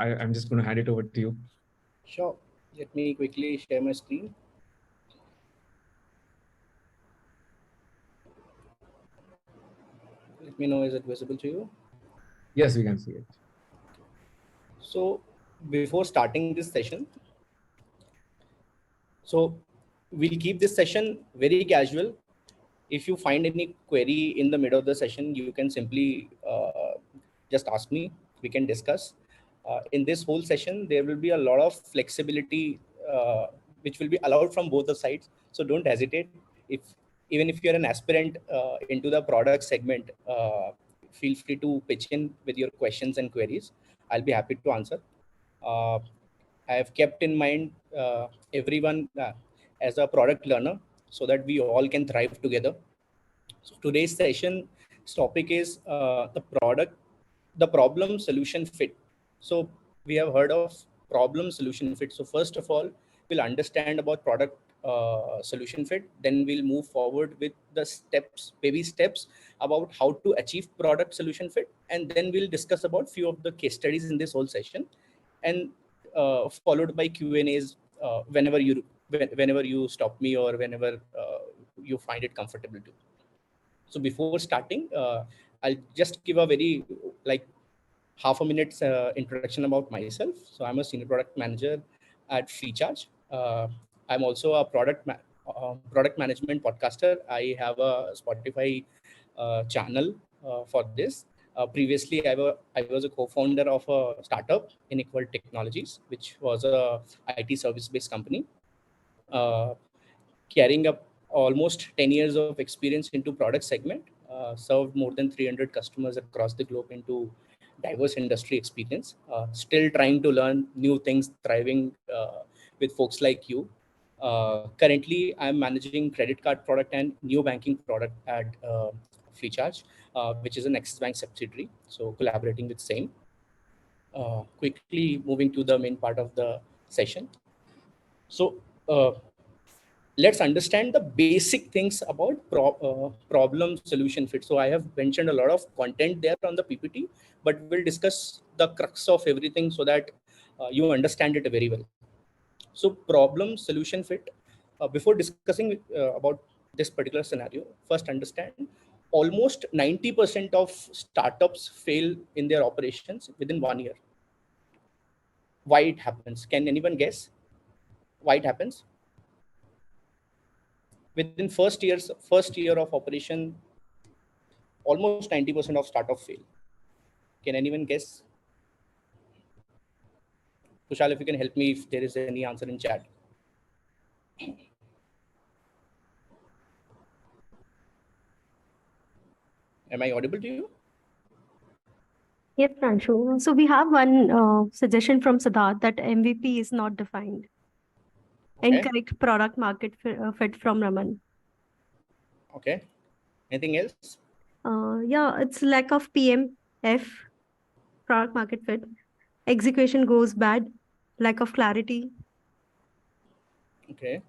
I'm just going to hand it over to you. Sure. Let me quickly share my screen. Let me know, is it visible to you? Yes, we can see it. So before starting this session, so we'll keep this session very casual. If you find any query in the middle of the session, you can simply just ask me. We can discuss. In this whole session, there will be a lot of flexibility, which will be allowed from both the sides. So don't hesitate. Even if you're an aspirant into the product segment, feel free to pitch in with your questions and queries. I'll be happy to answer. Uh, I have kept in mind everyone as a product learner so that we all can thrive together. So today's session's topic is the problem solution fit. So we have heard of problem solution fit. So first of all, we'll understand about product solution fit. Then we'll move forward with the steps, baby steps about how to achieve product solution fit. And then we'll discuss about few of the case studies in this whole session, and followed by Q&As whenever you stop me or whenever you find it comfortable to. So before starting, I'll just give a very half a minute's introduction about myself. So I'm a senior product manager at Freecharge. I'm also a product management podcaster. I have a Spotify channel for this. Previously, I was a co-founder of a startup in Equal Technologies, which was a IT service-based company, carrying up almost 10 years of experience into product segment, served more than 300 customers across the globe into diverse industry experience, still trying to learn new things, thriving with folks like you. Currently, I'm managing credit card product and new banking product at Freecharge, which is an Axis Bank subsidiary. So collaborating with same. Quickly moving to the main part of the session. So let's understand the basic things about problem solution fit. So I have mentioned a lot of content there on the PPT, but we'll discuss the crux of everything so that you understand it very well. So problem solution fit, before discussing about this particular scenario, first understand almost 90% of startups fail in their operations within 1 year. Why it happens? Can anyone guess why it happens? Within first year of operation, almost 90% of startups fail. Can anyone guess? Kushal, if you can help me if there is any answer in chat. Am I audible to you? Yes, Pranshu. So we have one suggestion from Siddharth that MVP is not defined. Okay. Incorrect product market fit from Raman. Okay. Anything else? Yeah, it's lack of PMF, product market fit. Execution goes bad, lack of clarity. Okay.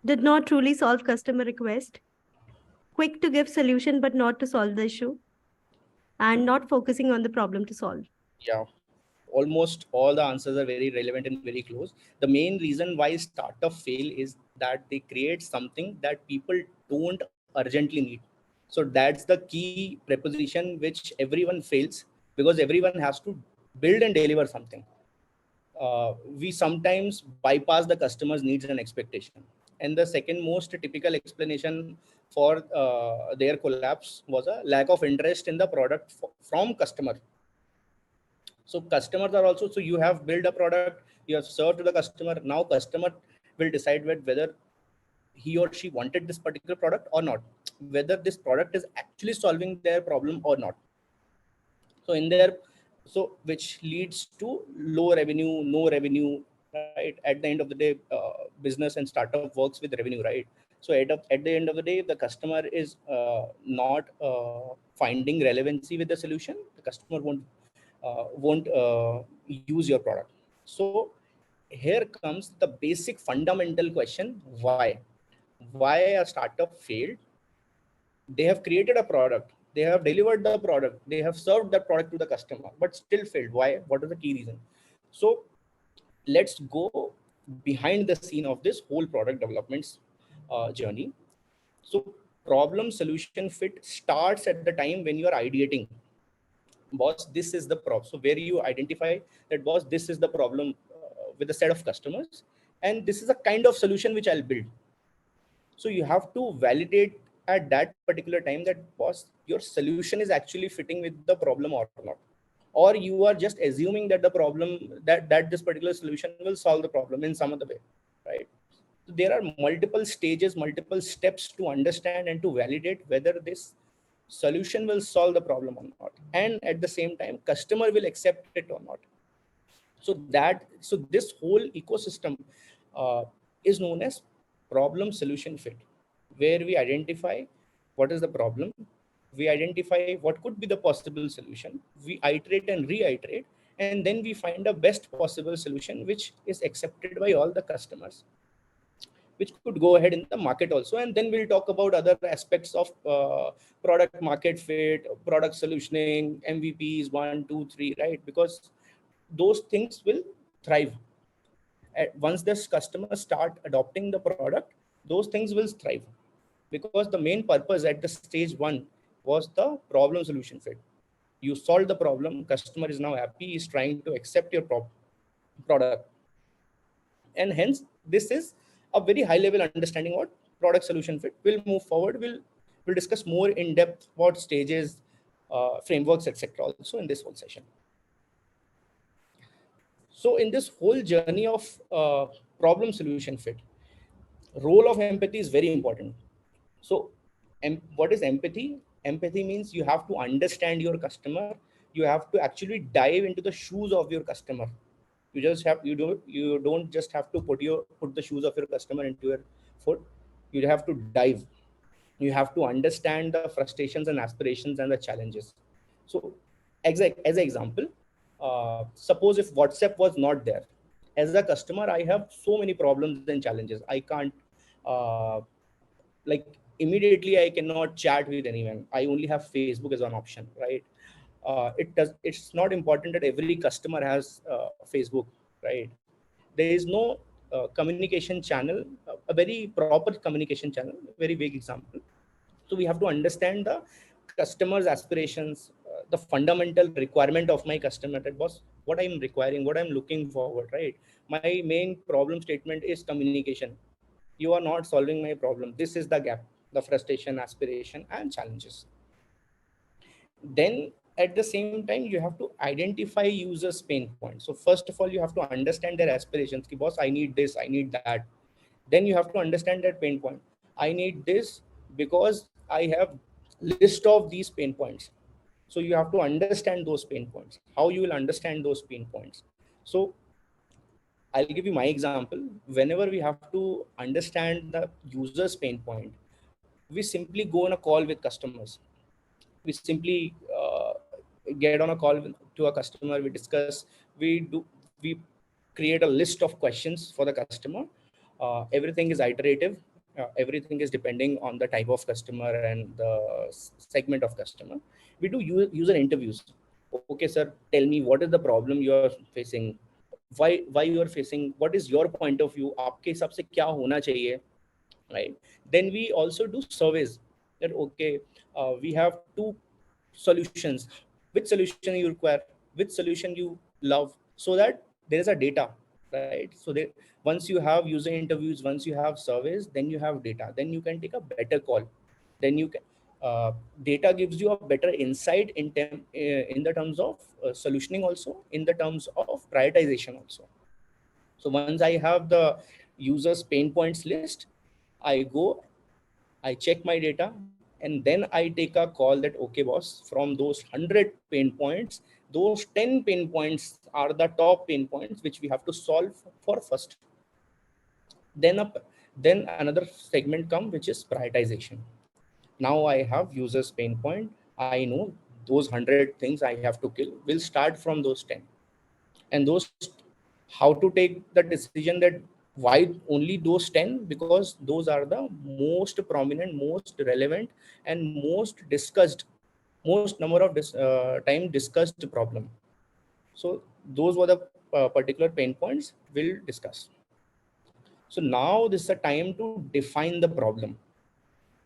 Did not truly solve customer request. Quick to give solution but not to solve the issue. And not focusing on the problem to solve. Yeah. Almost all the answers are very relevant and very close. The main reason why startups fail is that they create something that people don't urgently need. So that's the key preposition which everyone fails, because everyone has to build and deliver something. We sometimes bypass the customer's needs and expectation. And the second most typical explanation for their collapse was a lack of interest in the product from customer. So customers are also, so you have built a product, you have served to the customer. Now customer will decide whether he or she wanted this particular product or not, whether this product is actually solving their problem or not. So in there, so which leads to low revenue, no revenue, right? At the end of the day, business and startup works with revenue, right? So at the end of the day, the customer is not finding relevancy with the solution. The customer won't use your product. So here comes the basic fundamental question: why a startup failed? They have created a product, They have delivered the product, they have served that product to the customer, but still failed. Why? What is the key reason? So let's go behind the scene of this whole product development journey. So problem solution fit starts at the time when you are ideating. Boss, this is the problem. So where you identify that, boss, this is the problem with a set of customers, and this is a kind of solution which I'll build. So you have to validate at that particular time that, boss, your solution is actually fitting with the problem or not, or you are just assuming that the problem, that this particular solution will solve the problem in some other way, right? So there are multiple stages, multiple steps to understand and to validate whether this solution will solve the problem or not, and at the same time customer will accept it or not. So this whole ecosystem is known as problem solution fit, where we identify what is the problem, we identify what could be the possible solution, we iterate and reiterate, and then we find a best possible solution which is accepted by all the customers, which could go ahead in the market also. And then we'll talk about other aspects of product market fit, product solutioning, MVPs 1, 2, 3, right? Because those things will thrive. Once this customers start adopting the product, those things will thrive, because the main purpose at the stage 1 was the problem solution fit. You solve the problem, customer is now happy, is trying to accept your product, and hence this is a very high level understanding what product solution fit. We'll move forward, we'll discuss more in depth what stages, frameworks, etc. also in this whole session. So in this whole journey of problem solution fit, role of empathy is very important. So what is empathy? Empathy means you have to understand your customer, you have to actually dive into the shoes of your customer. You don't just have to put the shoes of your customer into your foot. You have to dive, you have to understand the frustrations and aspirations and the challenges. So as an example, suppose if WhatsApp was not there, as a customer I have so many problems and challenges. I can't like immediately I cannot chat with anyone. I only have Facebook as an option, right? It's not important that every customer has Facebook, right? There is no communication channel, a very proper communication channel, very big example. So we have to understand the customer's aspirations, the fundamental requirement of my customer, that was what I'm requiring, what I'm looking forward, right? My main problem statement is communication. You are not solving my problem. This is the gap, the frustration, aspiration, and challenges. Then at the same time, you have to identify users' pain points. So first of all, you have to understand their aspirations. Ki, boss, I need this, I need that. Then you have to understand that pain point. I need this because I have list of these pain points. So you have to understand those pain points. How you will understand those pain points? So I'll give you my example. Whenever we have to understand the user's pain point, we simply go on a call with customers. We simply get on a call to a customer. We discuss. We create a list of questions for the customer. Everything is iterative. Everything is depending on the type of customer and the segment of customer. We do user interviews. Okay, sir, tell me what is the problem you are facing. Why you are facing, what is your point of view, आपके हिसाब से क्या होना चाहिए, right? Then we also do surveys that, okay, we have two solutions, which solution you require, which solution you love, so that there is a data, right? So once you have user interviews, once you have surveys, then you have data, then you can take a better call. Then you can data gives you a better insight in the terms of solutioning, also in the terms of prioritization also. So once I have the users pain points list, I go, I check my data, and then I take a call that, okay, boss, from those 100 pain points, those 10 pain points are the top pain points which we have to solve for first. Then another segment come, which is prioritization. Now I have users pain point. I know those 100 things I have to kill. We'll start from those 10. And those, how to take the decision that why only those 10? Because those are the most prominent, most relevant, and most discussed most number of time discussed the problem. So those were the particular pain points we'll discuss. So now this is a time to define the problem.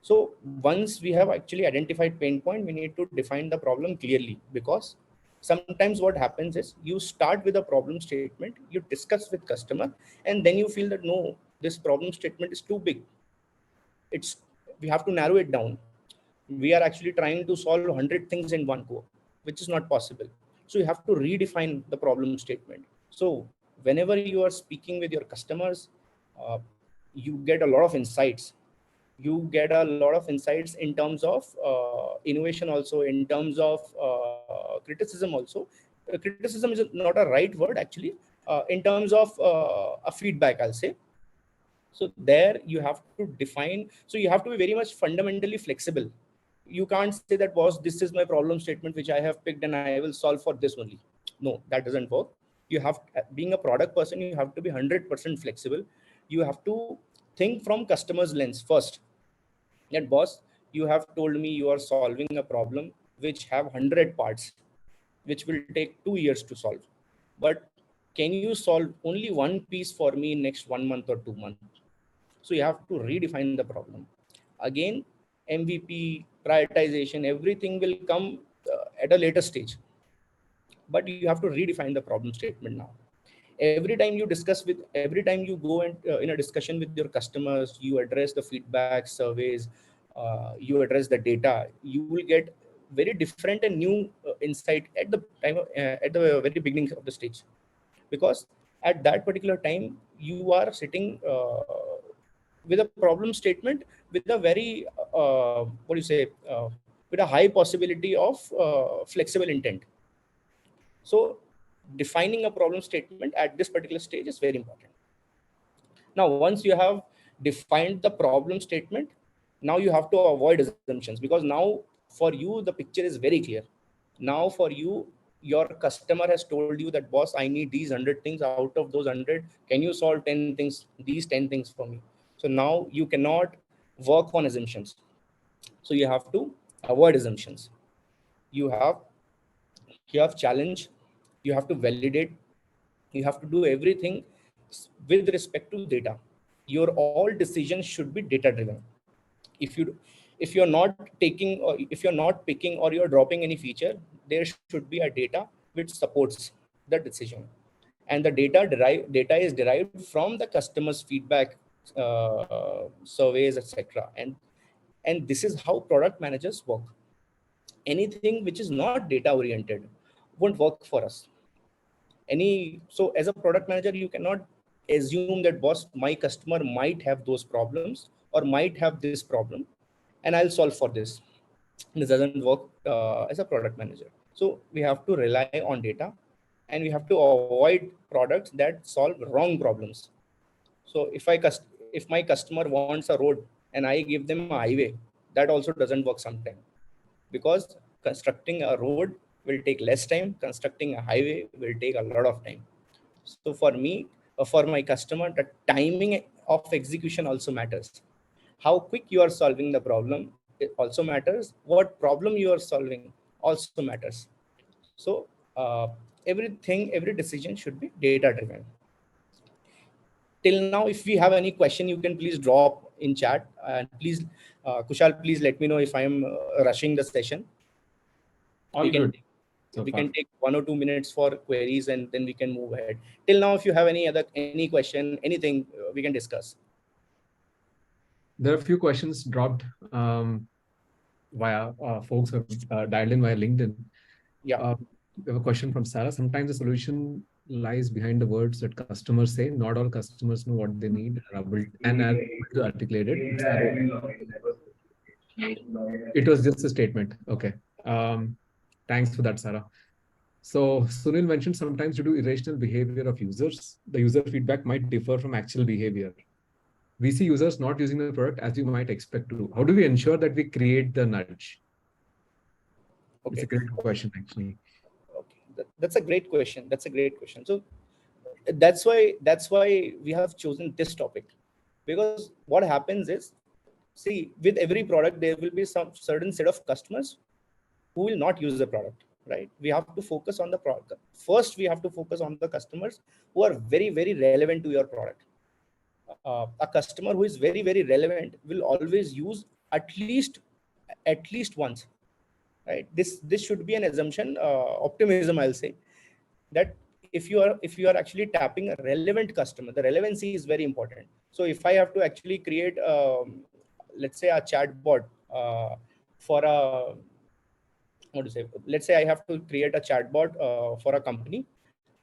So once we have actually identified pain point, we need to define the problem clearly, because sometimes what happens is you start with a problem statement, you discuss with customer, and then you feel that no, this problem statement is too big. We have to narrow it down. We are actually trying to solve 100 things in one go, which is not possible. So you have to redefine the problem statement. So whenever you are speaking with your customers, you get a lot of insights. You get a lot of insights in terms of innovation, also in terms of criticism also. Criticism is not a right word actually, in terms of a feedback, I'll say. So there you have to define, so you have to be very much fundamentally flexible. You can't say that, boss, this is my problem statement which I have picked and I will solve for this only. No, that doesn't work. You have, being a product person, you have to be 100% flexible. You have to think from customer's lens first. That, boss, you have told me you are solving a problem which have 100 parts, which will take 2 years to solve. But can you solve only one piece for me in next 1 month or 2 months? So you have to redefine the problem. Again, MVP, prioritization, everything will come at a later stage. But you have to redefine the problem statement now. Every time you go and in a discussion with your customers, you address the feedback, surveys, you address the data, you will get very different and new insight at the time at the very beginning of the stage, because at that particular time you are sitting with a problem statement with a very with a high possibility of flexible intent. So defining a problem statement at this particular stage is very important. Now once you have defined the problem statement, now you have to avoid assumptions, because now for you the picture is very clear. Now for you, your customer has told you that, boss, I need these 100 things. Out of those 100, can you solve 10 things, these 10 things for me? So now you cannot work on assumptions. So you have to avoid assumptions. You have challenge, you have to validate, you have to do everything with respect to data. Your all decisions should be data driven. If you're not taking, or if you're not picking, or you're dropping any feature, there should be a data which supports the decision. And the data is derived from the customer's feedback, surveys, etc. And this is how product managers work. Anything which is not data oriented won't work for us. So as a product manager, you cannot assume that, boss, my customer might have those problems or might have this problem and I'll solve for this. This doesn't work as a product manager. So we have to rely on data, and we have to avoid products that solve wrong problems. So if my customer wants a road and I give them a highway, that also doesn't work sometimes, because constructing a road will take less time, constructing a highway will take a lot of time. So for me, for my customer, the timing of execution also matters. How quick you are solving the problem, it also matters. What problem you are solving also matters. So every decision should be data driven. Till now, if we have any question, you can please drop in chat, and please, Kushal, please let me know if I am rushing the session. All good. We can take 1 or 2 minutes for queries, and then we can move ahead. Till now, if you have any question, anything, we can discuss. There are a few questions dropped via folks who have dialed in via LinkedIn. Yeah. We have a question from Sarah. Sometimes the solution lies behind the words that customers say. Not all customers know what they need and are able to articulate it. It was just a statement. Okay. Thanks for that, Sarah. So Sunil mentioned sometimes due to irrational behavior of users, the user feedback might differ from actual behavior. We see users not using the product as you might expect to. How do we ensure that we create the nudge? Okay. It's a great question, actually. Okay, that's a great question. So that's why we have chosen this topic, because what happens is, see, with every product there will be some certain set of customers who will not use the product, right? We have to focus on the product. First, we have to focus on the customers who are very, very relevant to your product. A customer who is very, very relevant will always use at least once, right? This should be an assumption, optimism, I'll say, that if you are actually tapping a relevant customer, the relevancy is very important. So if I have to actually create, let's say, a chatbot for a, what to say, let's say I have to create a chatbot for a company,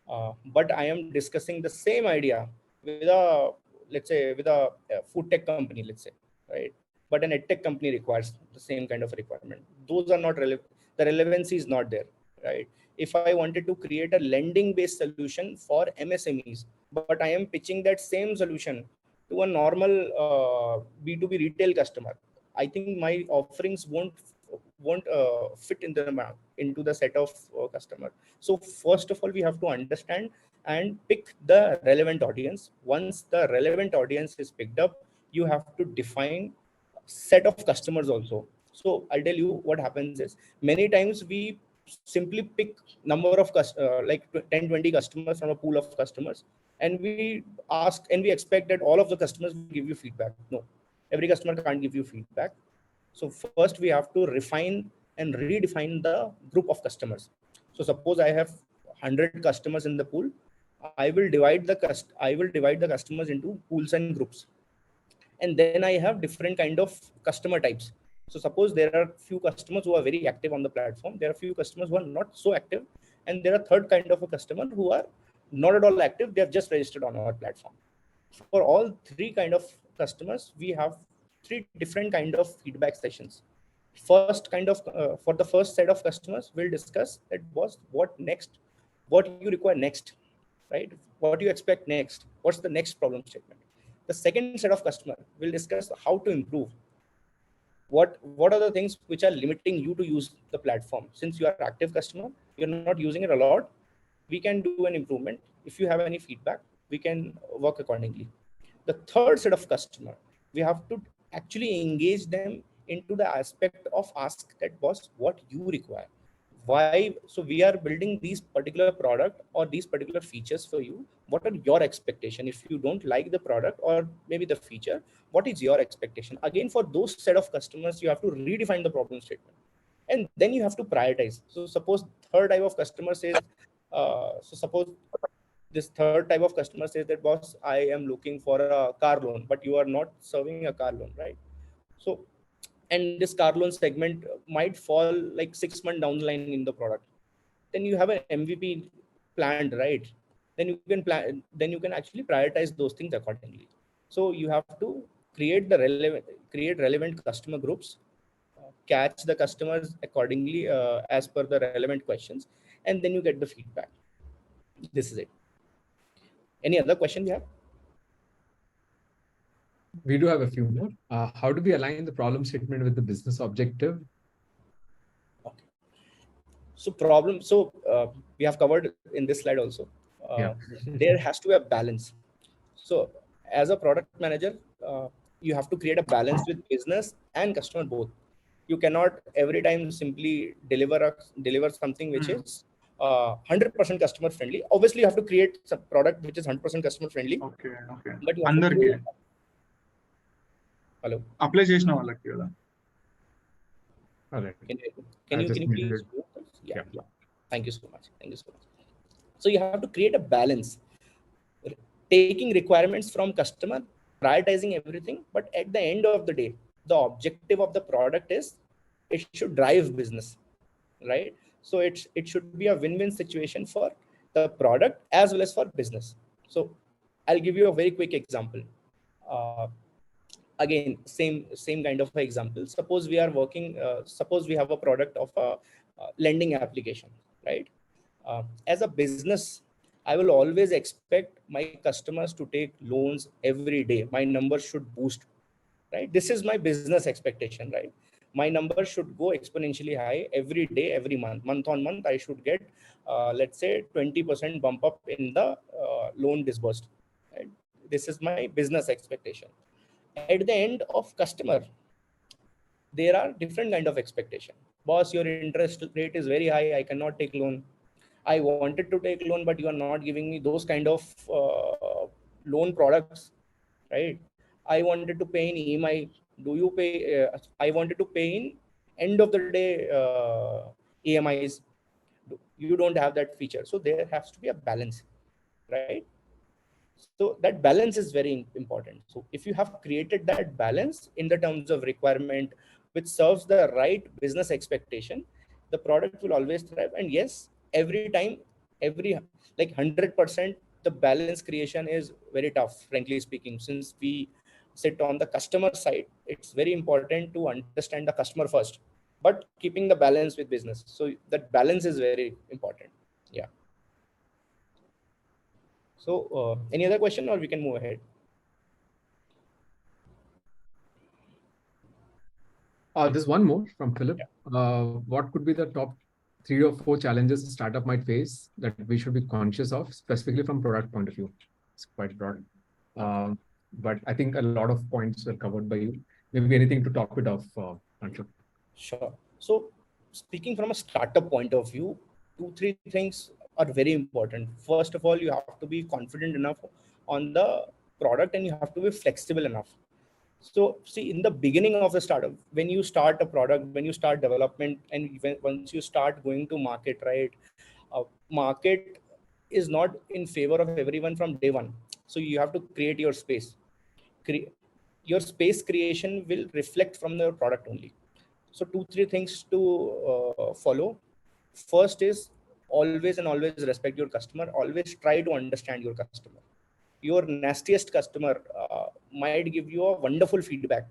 but I am discussing the same idea with a, let's say, with a food tech company, let's say, right? But an edtech company requires the same kind of requirement. Those are not relevant. The relevancy is not there, right? If I wanted to create a lending based solution for MSMEs, but I am pitching that same solution to a normal B2B retail customer, I think my offerings won't fit into the set of customer. So first of all, we have to understand and pick the relevant audience. Once the relevant audience is picked up, you have to define set of customers also. So I'll tell you what happens is, many times we simply pick number of like 10, 20 customers from a pool of customers, and we ask and we expect that all of the customers will give you feedback. No, every customer can't give you feedback. So first we have to refine and redefine the group of customers. So suppose I have 100 customers in the pool, I will divide the customers into pools and groups. And then I have different kind of customer types. So suppose there are few customers who are very active on the platform, there are few customers who are not so active, and there are third kind of a customer who are not at all active, they have just registered on our platform. For all three kind of customers, we have three different kind of feedback sessions. First kind of for the first set of customers, we'll discuss that was what next, what you require next, right? What you expect next, what's the next problem statement. The second set of customer will discuss how to improve. What are the things which are limiting you to use the platform? Since you are active customer, you're not using it a lot, we can do an improvement. If you have any feedback, we can work accordingly. The third set of customer, we have to actually engage them into the aspect of ask that boss, what you require. Why? So we are building these particular product or these particular features for you. What are your expectation? If you don't like the product or maybe the feature, what is your expectation? Again, for those set of customers, you have to redefine the problem statement, and then you have to prioritize. So suppose third type of customer says, suppose this third type of customer says that boss, I am looking for a car loan, but you are not serving a car loan, right? So, and this car loan segment might fall like 6 months down the line in the product. Then you have an MVP planned, right? Then you can plan, then you can actually prioritize those things accordingly. So you have to create relevant customer groups, catch the customers accordingly as per the relevant questions, and then you get the feedback. This is it. Any other question you have? We do have a few more. How do we align the problem statement with the business objective? Okay. So we have covered in this slide also. There has to be a balance. So as a product manager, you have to create a balance with business and customer both. You cannot every time simply deliver something which is 100% customer friendly. Obviously, you have to create some product which is 100% customer friendly. Okay. But you have to hello. Apply chesina vallaki kada. All right. Can you please? Yeah. Thank you so much. So you have to create a balance, taking requirements from customer, prioritizing everything. But at the end of the day, the objective of the product is it should drive business, right? So it should be a win-win situation for the product as well as for business. So I'll give you a very quick example. Again, same kind of example. Suppose we are working, suppose we have a product of a lending application, right? As a business, I will always expect my customers to take loans every day. My numbers should boost, right? This is my business expectation, right? My numbers should go exponentially high every day, every month on month. I should get, let's say, 20% bump up in the loan disbursed. Right? This is my business expectation. At the end of customer, there are different kind of expectation. Boss, your interest rate is very high, I cannot take loan. I wanted to take loan, but you are not giving me those kind of loan products, right? I wanted to pay in EMI. Do you pay? I wanted to pay in end of the day EMIs. You don't have that feature, so there has to be a balance, right? So that balance is very important. So if you have created that balance in the terms of requirement, which serves the right business expectation, the product will always thrive. And yes, every time, every like 100%, the balance creation is very tough, frankly speaking. Since we sit on the customer side, it's very important to understand the customer first, but keeping the balance with business. So that balance is very important. Yeah. So any other question, or we can move ahead? There's one more from Philip. Yeah. What could be the top 3 or 4 challenges a startup might face that we should be conscious of, specifically from product point of view? It's quite broad. But I think a lot of points were covered by you. Maybe anything to top it off, Anshu. Sure. So speaking from a startup point of view, 2-3 things are very important. First of all, you have to be confident enough on the product, and you have to be flexible enough. So see, in the beginning of the startup, when you start a product, when you start development, and once you start going to market, right? Market is not in favor of everyone from day one. So you have to create your space. Your space creation will reflect from the product only. So 2-3 things to follow. First is always and always respect your customer. Always try to understand your customer. Your nastiest customer might give you a wonderful feedback.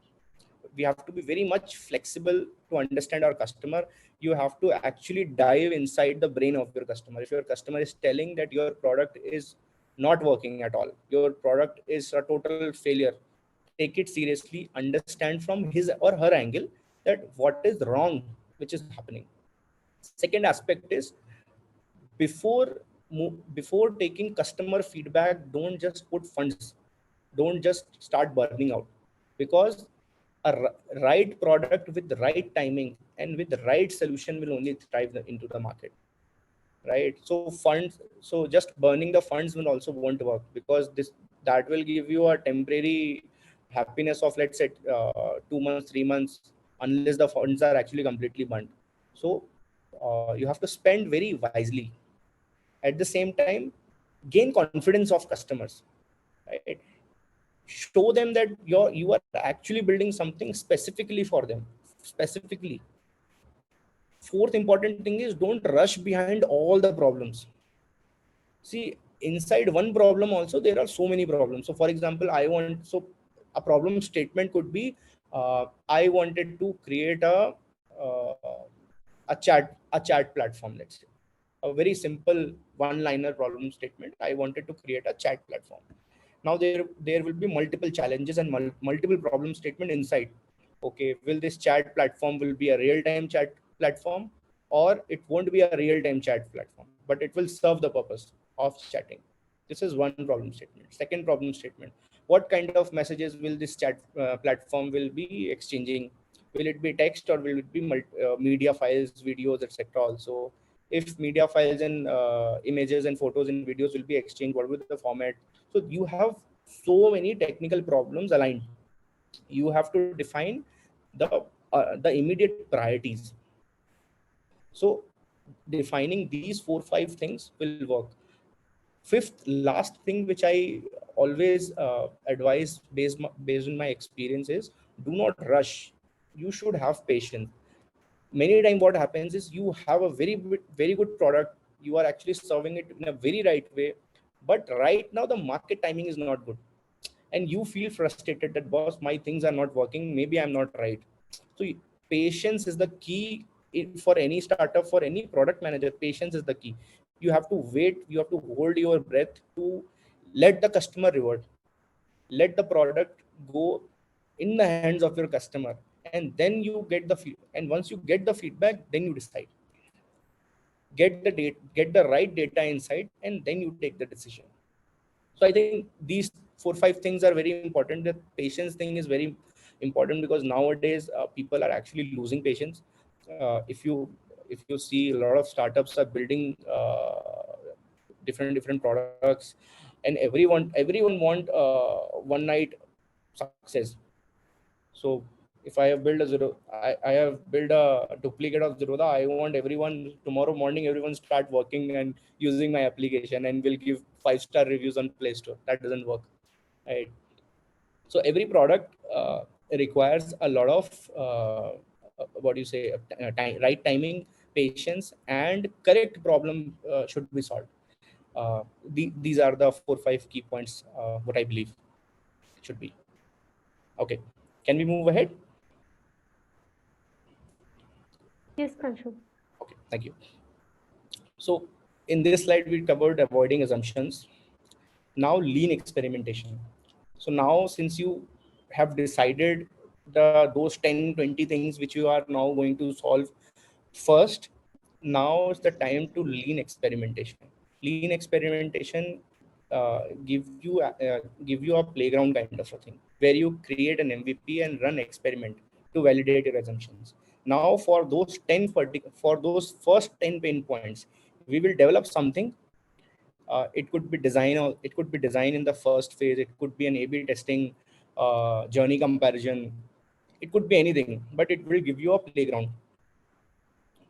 We have to be very much flexible to understand our customer. You have to actually dive inside the brain of your customer. If your customer is telling that your product is not working at all, your product is a total failure, take it seriously, understand from his or her angle that what is wrong, which is happening. Second aspect is, before taking customer feedback, don't just put funds, don't just start burning out, because a right product with the right timing and with the right solution will only thrive into the market, right? So funds, so just burning the funds will also won't work, because that will give you a temporary happiness of, let's say, 2 months, 3 months, unless the funds are actually completely burnt. So you have to spend very wisely. At the same time, gain confidence of customers, right? Show them that you are actually building something specifically for them, specifically. Fourth important thing is, don't rush behind all the problems. See, inside one problem also there are so many problems. So for example, a problem statement could be, I wanted to create a chat platform, let's say. A very simple one-liner problem statement. I wanted to create a chat platform. Now there will be multiple challenges and multiple problem statement inside. Okay, will this chat platform will be a real-time chat platform, or it won't be a real-time chat platform, but it will serve the purpose of chatting? This is one problem statement. Second problem statement, what kind of messages will this chat platform will be exchanging? Will it be text, or will it be media files, videos, etc.? Also, if media files and images and photos and videos will be exchanged, what will be the format? So you have so many technical problems aligned. You have to define the immediate priorities. So defining these 4-5 things will work. Fifth, last thing which I always advise based on my experience is, do not rush. You should have patience. Many times what happens is, you have a very good product, you are actually serving it in a very right way, but right now the market timing is not good, and you feel frustrated that, boss, my things are not working, maybe I'm not right. So patience is the key for any startup, for any product manager. Patience is the key. You have to wait, you have to hold your breath to let the customer reward, let the product go in the hands of your customer, and then you get and once you get the feedback, then you decide, get the right data inside, and then you take the decision. So I think these 4-5 things are very important. The patience thing is very important because nowadays people are actually losing patience. If you see, a lot of startups are building different products, and everyone want one night success. So if I have built a I have built a duplicate of Zerodha, I want everyone tomorrow morning, everyone start working and using my application and will give 5-star reviews on Play Store. That doesn't work, right? So every product requires a lot of what do you say, right timing, patience, and correct problem should be solved. These are the 4-5 key points what I believe should be. Okay, can we move ahead? Yes, Kanshu. Okay, thank you. So in this slide we covered avoiding assumptions. Now lean experimentation. So now, since you have decided those 10-20 things which you are now going to solve first, now is the time to lean experimentation. Lean experimentation give you a playground kind of a thing where you create an MVP and run experiment to validate your assumptions. Now for those for those first 10 pain points, we will develop something. It could be design, or it could be design in the first phase. It could be an A/B testing, journey comparison. It could be anything, but it will give you a playground.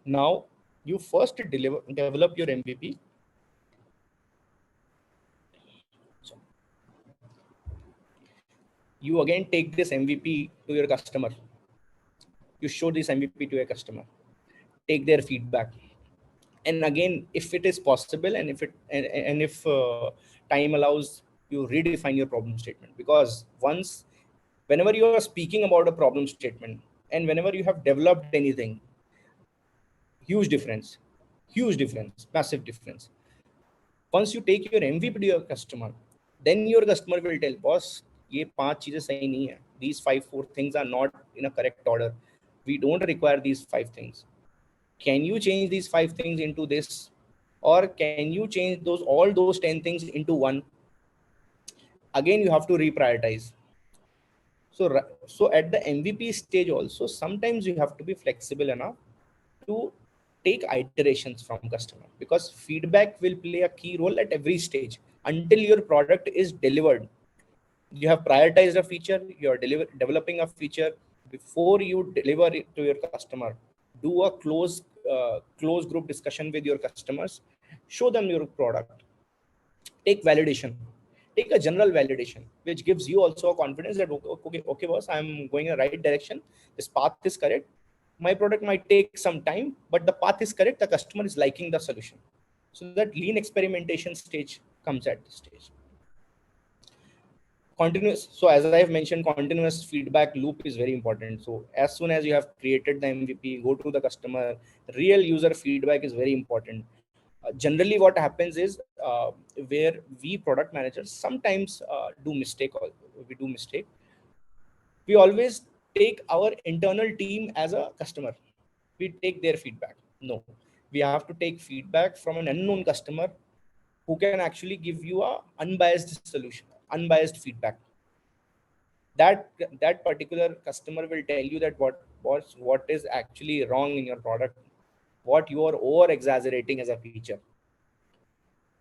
Now you first develop your MVP. So you again take this MVP to your customer. You show this MVP to your customer. Take their feedback, and again, if it is possible, and if time allows, you redefine your problem statement, because whenever you are speaking about a problem statement and whenever you have developed anything, huge difference, massive difference. Once you take your MVP to your customer, then your customer will tell, boss, ये 5 चीजें सही नहीं है. These 4 things are not in a correct order. We don't require these 5 things. Can you change these 5 things into this, or can you change all those 10 things into one? Again, you have to reprioritize. So at the MVP stage also, sometimes you have to be flexible enough to take iterations from customer, because feedback will play a key role at every stage until your product is delivered. You have prioritized a feature, you are developing a feature. Before you deliver it to your customer, do a close group discussion with your customers, show them your product, take validation, take a general validation, which gives you also a confidence that okay boss, I'm going in the right direction, this path is correct. My product might take some time, but the path is correct, the customer is liking the solution. So that lean experimentation stage comes at this stage. Continuous, so as I have mentioned, continuous feedback loop is very important. So as soon as you have created the MVP, go to the customer. Real user feedback is very important. Generally what happens is where we product managers sometimes we do mistake. We always take our internal team as a customer. We take their feedback. No, we have to take feedback from an unknown customer who can actually give you a unbiased solution, unbiased feedback. That particular customer will tell you that what is actually wrong in your product, what you are over exaggerating as a feature.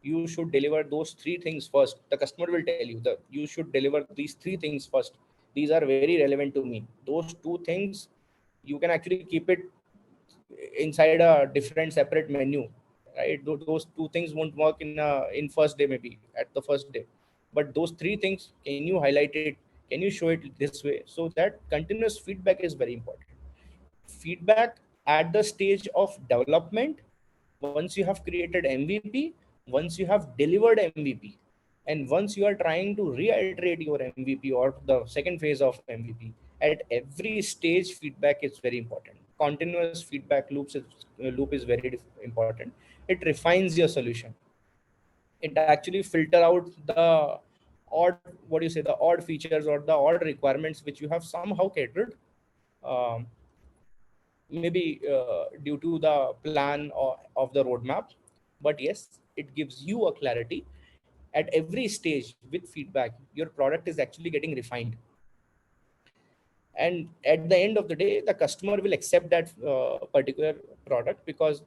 You should deliver those 3 things first. The customer will tell you that you should deliver these 3 things first. These are very relevant to me. Those 2 things, you can actually keep it inside a different separate menu, right? Those 2 things won't work in first day, maybe at the first day, but those 3 things, can you highlight it? Can you show it this way? So that continuous feedback is very important. Feedback at the stage of development, once you have created MVP, once you have delivered MVP, and once you are trying to reiterate your MVP or the second phase of MVP, at every stage feedback is very important. Continuous feedback loop is very important. It refines your solution. It actually filter out the the odd features or the odd requirements which you have somehow catered, um, maybe due to the plan of the roadmap. But yes, it gives you a clarity. At every stage with feedback, your product is actually getting refined. And at the end of the day, the customer will accept that particular product, because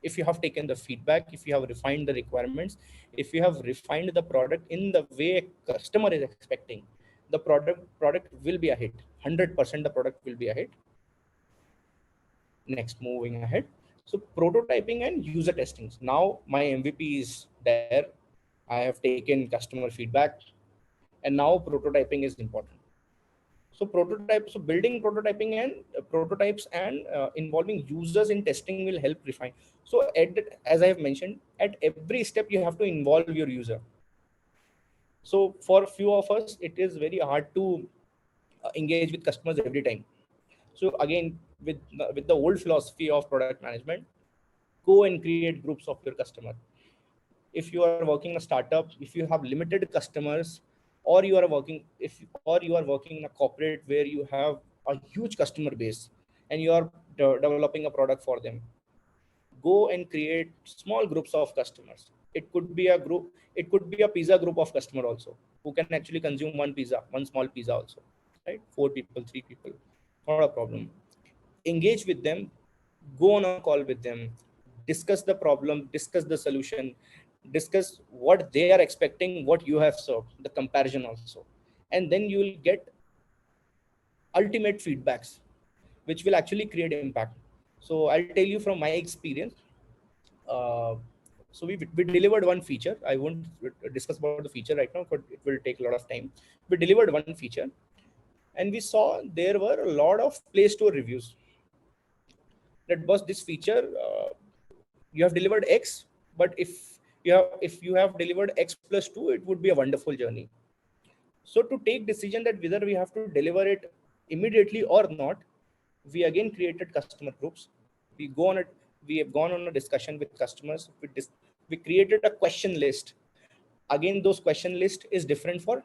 if you have taken the feedback, if you have refined the requirements, if you have refined the product in the way a customer is expecting, the product will be a hit. 100% the product will be a hit. Next, moving ahead. So prototyping and user testings. Now my MVP is there. I have taken customer feedback, and now prototyping is important. So building prototyping and prototypes and involving users in testing will help refine. So as I have mentioned, at every step you have to involve your user. So for a few of us, it is very hard to engage with customers every time. So again, with the old philosophy of product management, go and create groups of your customer. If you are working in a startup, if you have limited customers, or you are working in a corporate where you have a huge customer base and you are developing a product for them, go and create small groups of customers. It could be a group, it could be a pizza group of customer also, who can actually consume one small pizza also, right? 4 people, 3 people, not a problem. Engage with them, go on a call with them, discuss the problem, discuss the solution, discuss what they are expecting, what you have served, the comparison also. And then you will get ultimate feedbacks, which will actually create impact. So I'll tell you from my experience. So we delivered one feature. I won't discuss about the feature right now, but it will take a lot of time. We delivered one feature, and we saw there were a lot of Play Store reviews. That was this feature. You have delivered X, but if you have delivered X plus 2, it would be a wonderful journey. So to take decision that whether we have to deliver it immediately or not, we again created customer groups. We have gone on a discussion with customers. We created a question list. Again, those question list is different for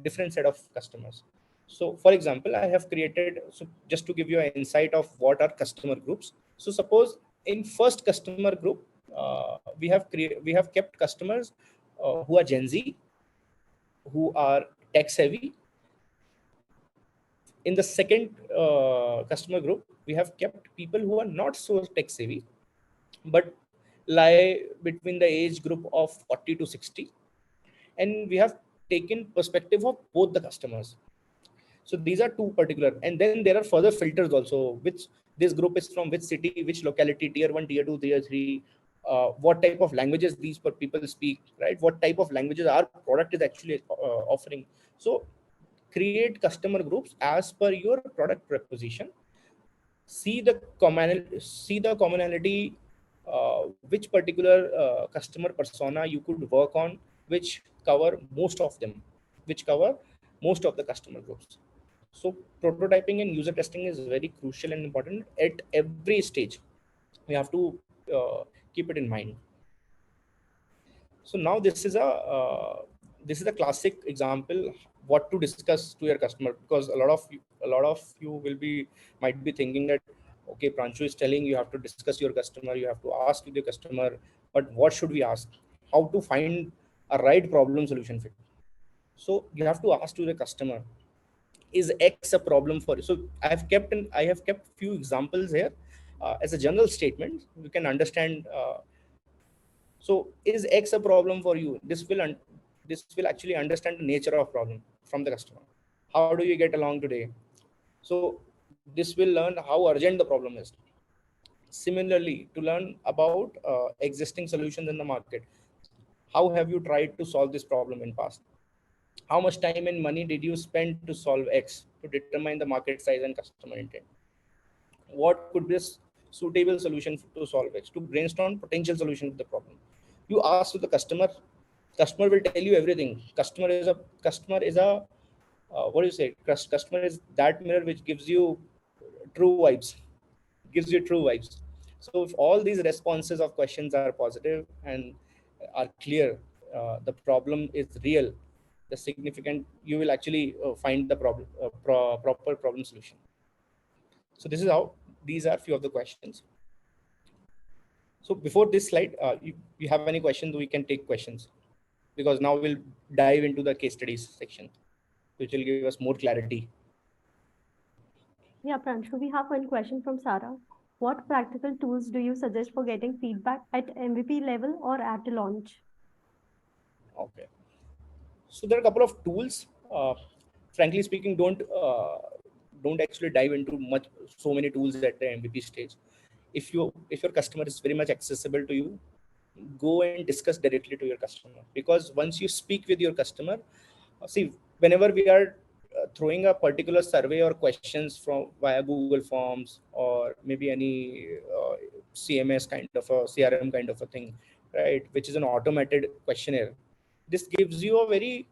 different set of customers. So for example, I have created, so just to give you an insight of what are customer groups. So suppose in first customer group, we have kept customers who are Gen Z, who are tech savvy. In the second customer group, we have kept people who are not so tech savvy, but lie between the age group of 40 to 60. And we have taken perspective of both the customers. So these are two particular, and then there are further filters also, which this group is from which city, which locality, tier 1, tier 2, tier 3, what type of languages these people speak, right? What type of languages our product is actually offering. So create customer groups as per your product proposition. See the commonality, which particular customer persona you could work on, which cover most of the customer groups. So prototyping and user testing is very crucial and important at every stage. We have to keep it in mind. So now this is a classic example what to discuss to your customer, because a lot of you might be thinking that, okay, Pranchu is telling you have to discuss your customer, you have to ask with your customer, but what should we ask? How to find a right problem solution fit? So you have to ask to the customer, is X a problem for you? So I have kept few examples here as a general statement. You can understand. So is X a problem for you? This will actually understand the nature of problem from the customer. How do you get along today? So this will learn how urgent the problem is. Similarly, to learn about existing solutions in the market. How have you tried to solve this problem in past? How much time and money did you spend to solve X, to determine the market size and customer intent? What could be a suitable solution to solve X, to brainstorm potential solution to the problem? You ask to the customer will tell you everything. Customer is a what do you say? Customer is that mirror which gives you true vibes. So if all these responses of questions are positive and are clear, the problem is real, the significant, you will actually find the problem proper problem solution. So this is how, these are few of the questions. So before this slide, you have any questions, we can take questions, because now we'll dive into the case studies section, which will give us more clarity. Yeah, Pranshu, we have one question from Sarah. What practical tools do you suggest for getting feedback at MVP level or at launch? Okay. So there are a couple of tools. Frankly speaking, don't actually dive into so many tools at the MVP stage. If your customer is very much accessible to you, go and discuss directly to your customer, because once you speak with your customer, see, whenever we are throwing a particular survey or questions from via Google Forms or maybe any CMS kind of a CRM kind of a thing, right, which is an automated questionnaire, this gives you a very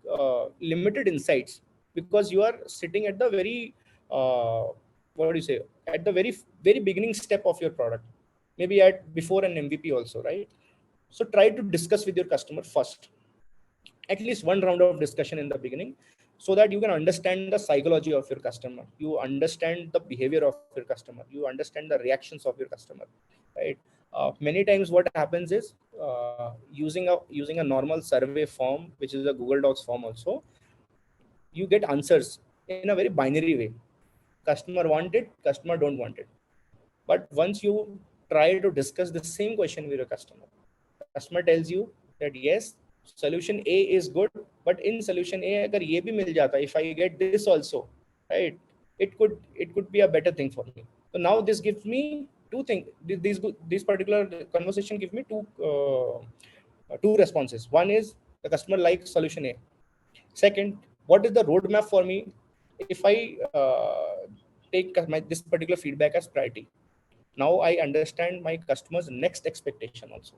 limited insights, because you are sitting at the very what do you say, at the very beginning step of your product, maybe at before an MVP also, right? So try to discuss with your customer first, at least one round of discussion in the beginning, so that you can understand the psychology of your customer, you understand the behavior of your customer, you understand the reactions of your customer, right? Many times what happens is, using a normal survey form, which is a Google Docs form also, you get answers in a very binary way. Customer want it, customer don't want it. But once you try to discuss the same question with your customer tells you that yes, solution A is good, but in solution A agar ye bhi mil jata, if I get this also, right, it could be a better thing for me. So now this gives me two things. These particular conversation give me two responses. One is the customer likes solution A. Second, what is the roadmap for me if I take this particular feedback as priority? Now I understand my customer's next expectation also.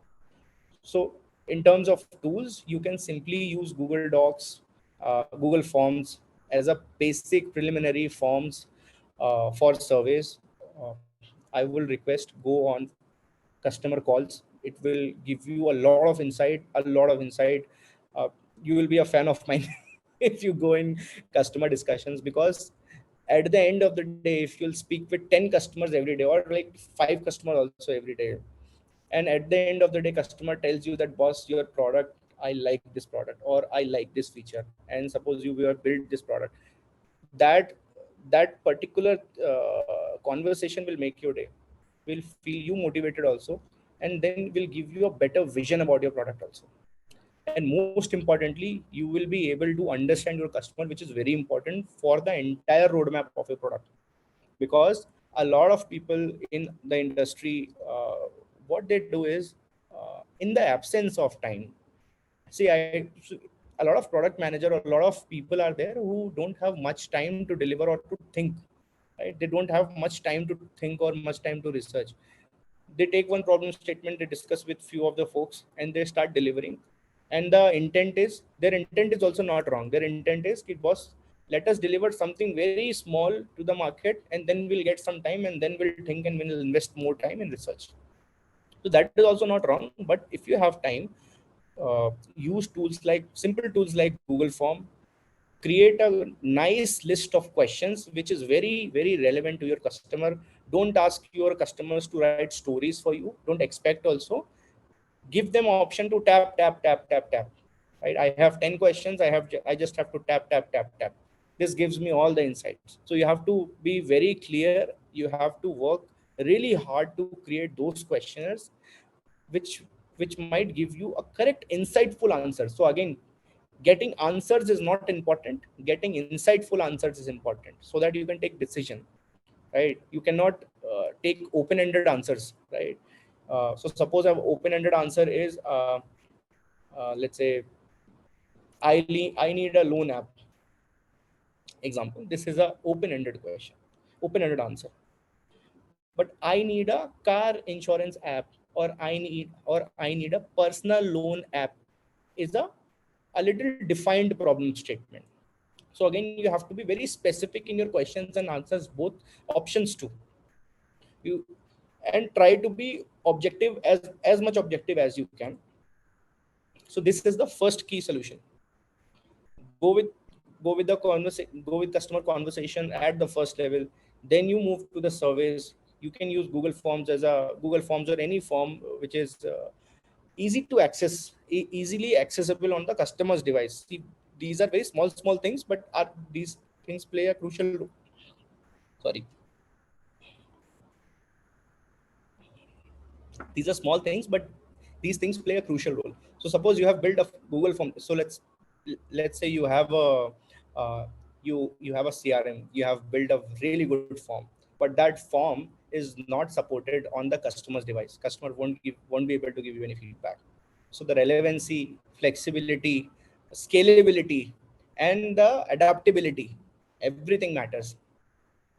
So in terms of tools, you can simply use Google Docs, Google Forms as a basic preliminary forms for surveys. I will request go on customer calls. It will give you a lot of insight, uh, you will be a fan of mine if you go in customer discussions, because at the end of the day, if you'll speak with 10 customers every day, or like 5 customers also every day, and at the end of the day customer tells you that, boss, your product, I like this product, or I like this feature, and suppose you have built this product, that that particular conversation will make your day, will feel you motivated also, and then will give you a better vision about your product also. And most importantly, you will be able to understand your customer, which is very important for the entire roadmap of your product. Because a lot of people in the industry, what they do is, in the absence of time, see, a lot of product manager or a lot of people are there who don't have much time to deliver or to think, right? They don't have much time to think or much time to research. They take one problem statement, they discuss with few of the folks, and they start delivering. And the intent is, their intent is also not wrong. Their intent is, boss, let us deliver something very small to the market, and then we'll get some time, and then we'll think, and we'll invest more time in research. So that is also not wrong. But if you have time, use tools like simple tools like Google Form, create a nice list of questions which is very relevant to your customer. Don't ask your customers to write stories for you. Don't expect also. Give them option to tap. Right? I have 10 questions. I just have to tap. This gives me all the insights. So you have to be very clear. You have to work really hard to create those questionnaires which which might give you a correct insightful answer. So again, getting answers is not important, getting insightful answers is important, so that you can take decision, right? You cannot take open-ended answers, right? So suppose an open-ended answer is, let's say, I need a loan app. Example, this is a open-ended question, open-ended answer. But I need a car insurance app, or I need a personal loan app, is a little defined problem statement. So again, you have to be very specific in your questions and answers, both options too. You and try to be objective, as much objective as you can. So this is the first key solution. Go with go with customer conversation at the first level. Then you move to the surveys. You can use Google Forms or any form which is easy to access, easily accessible on the customer's device. See, these are very small things, but are these things play a crucial role. Sorry. These are small things, but these things play a crucial role. So suppose you have built a Google form. So let's say you have a you have a CRM, you have built a really good form, but that form is not supported on the customer's device. Customer won't be able to give you any feedback. So the relevancy, flexibility, scalability, and the adaptability, everything matters.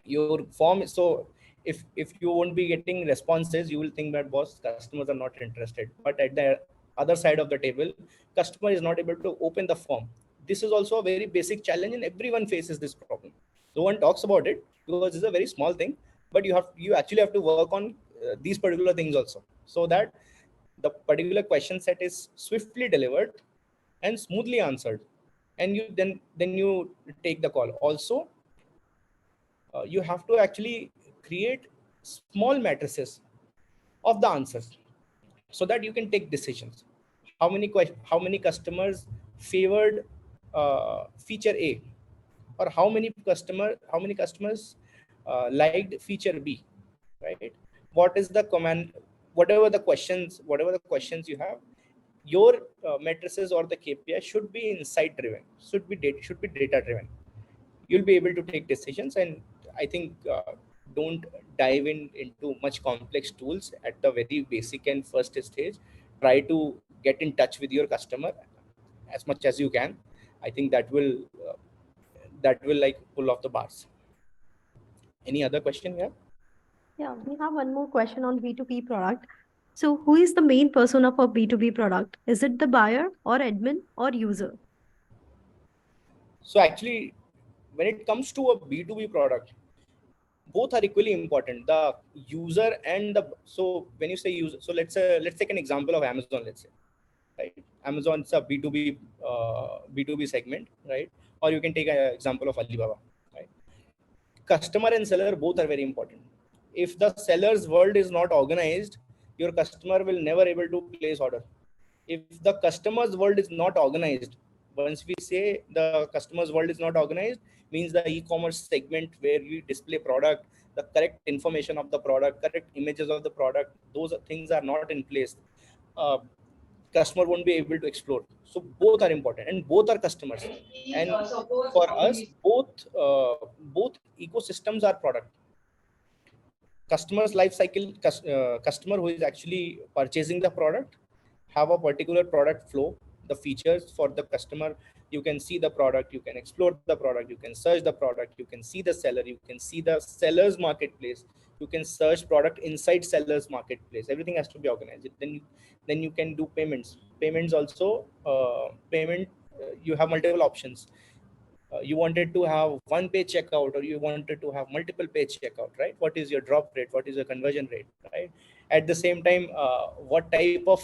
Your form, so if you won't be getting responses, you will think that, boss, customers are not interested. But at the other side of the table, customer is not able to open the form. This is also a very basic challenge, and everyone faces this problem. No one talks about it because it's a very small thing, but you actually have to work on these particular things also, so that the particular question set is swiftly delivered and smoothly answered, and you then you take the call. Also, you have to actually create small matrices of the answers, so that you can take decisions. How many customers favored feature A, or how many customers liked feature B, right? What is the command? Whatever the questions you have, your matrices or the KPI should be insight driven, should be data driven. You'll be able to take decisions. And I think don't dive into much complex tools at the very basic and first stage. Try to get in touch with your customer as much as you can. I think that will like pull off the bars. Any other question here? Yeah, we have one more question on B2B product. So who is the main persona for B2B product? Is it the buyer or admin or user? So actually, when it comes to a B2B product, both are equally important. The user and the, so when you say user, so let's take an example of Amazon. Let's say, right, Amazon's a B2B segment, right? Or you can take an example of Alibaba, right? Customer and seller both are very important. If the seller's world is not organized, your customer will never able to place order. If the customer's world is not organized, once we say the customer's world is not organized, means the e-commerce segment where you display product, the correct information of the product, correct images of the product, those things are not in place. Customer won't be able to explore. So both are important, and both are customers. And for us, both ecosystems are product. Customer's life cycle, customer who is actually purchasing the product have a particular product flow. The features for the customer, you can see the product, you can explore the product, you can search the product, you can see the seller, you can see the seller's marketplace, you can search product inside seller's marketplace. Everything has to be organized. Then you can do payments also. You have multiple options. You wanted to have one page checkout, or you wanted to have multiple page checkout, right? What is your drop rate? What is your conversion rate, right? At the same time, what type of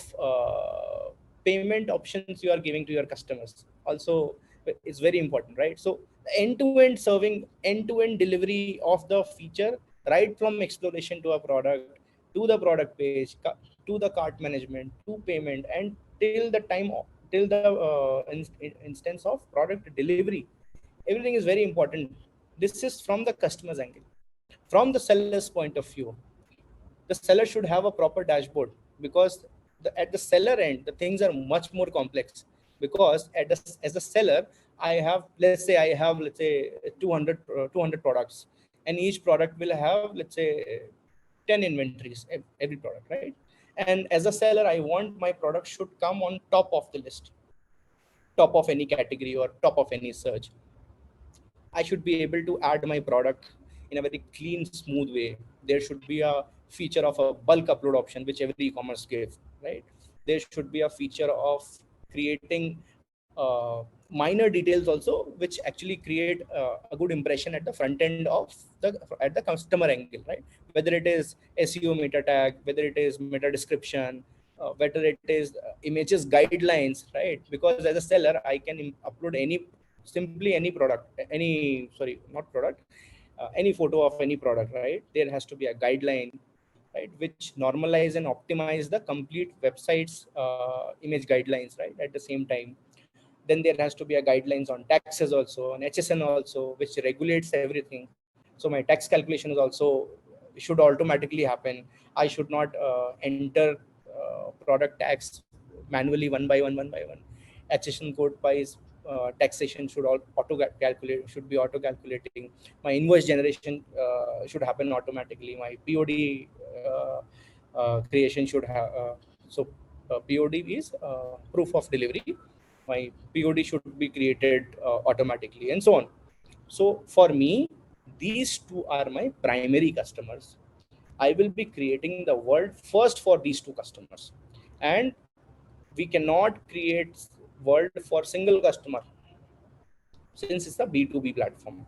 payment options you are giving to your customers also is very important, right? So end-to-end serving, end-to-end delivery of the feature, right from exploration to a product, to the product page, to the cart management, to payment, and till the instance of product delivery. Everything is very important. This is from the customer's angle. From the seller's point of view, the seller should have a proper dashboard, because at the seller end, the things are much more complex. Because as a seller, let's say 200 products, and each product will have, let's say, 10 inventories, every product, right? And as a seller, I want my product should come on top of the list, top of any category or top of any search. I should be able to add my product in a very clean, smooth way. There should be a feature of a bulk upload option, which every e-commerce gives, right? There should be a feature of creating minor details also, which actually create a good impression at the front end of at the customer angle, right? Whether it is SEO meta tag, whether it is meta description, whether it is images guidelines, right? Because as a seller, I can upload any product, any photo of any product, right? There has to be a guideline, right, which normalize and optimize the complete website's image guidelines, right? At the same time, then there has to be a guidelines on taxes also, on HSN also, which regulates everything. So my tax calculation is also should automatically happen. I should not enter product tax manually one by one. Accession code wise, taxation should all calculate, should be auto calculating. My invoice generation should happen automatically. My POD creation should have POD is proof of delivery. My POD should be created automatically, and so on. So for me, these two are my primary customers. I will be creating the world first for these two customers, and we cannot create world for single customer since it's a B2B platform.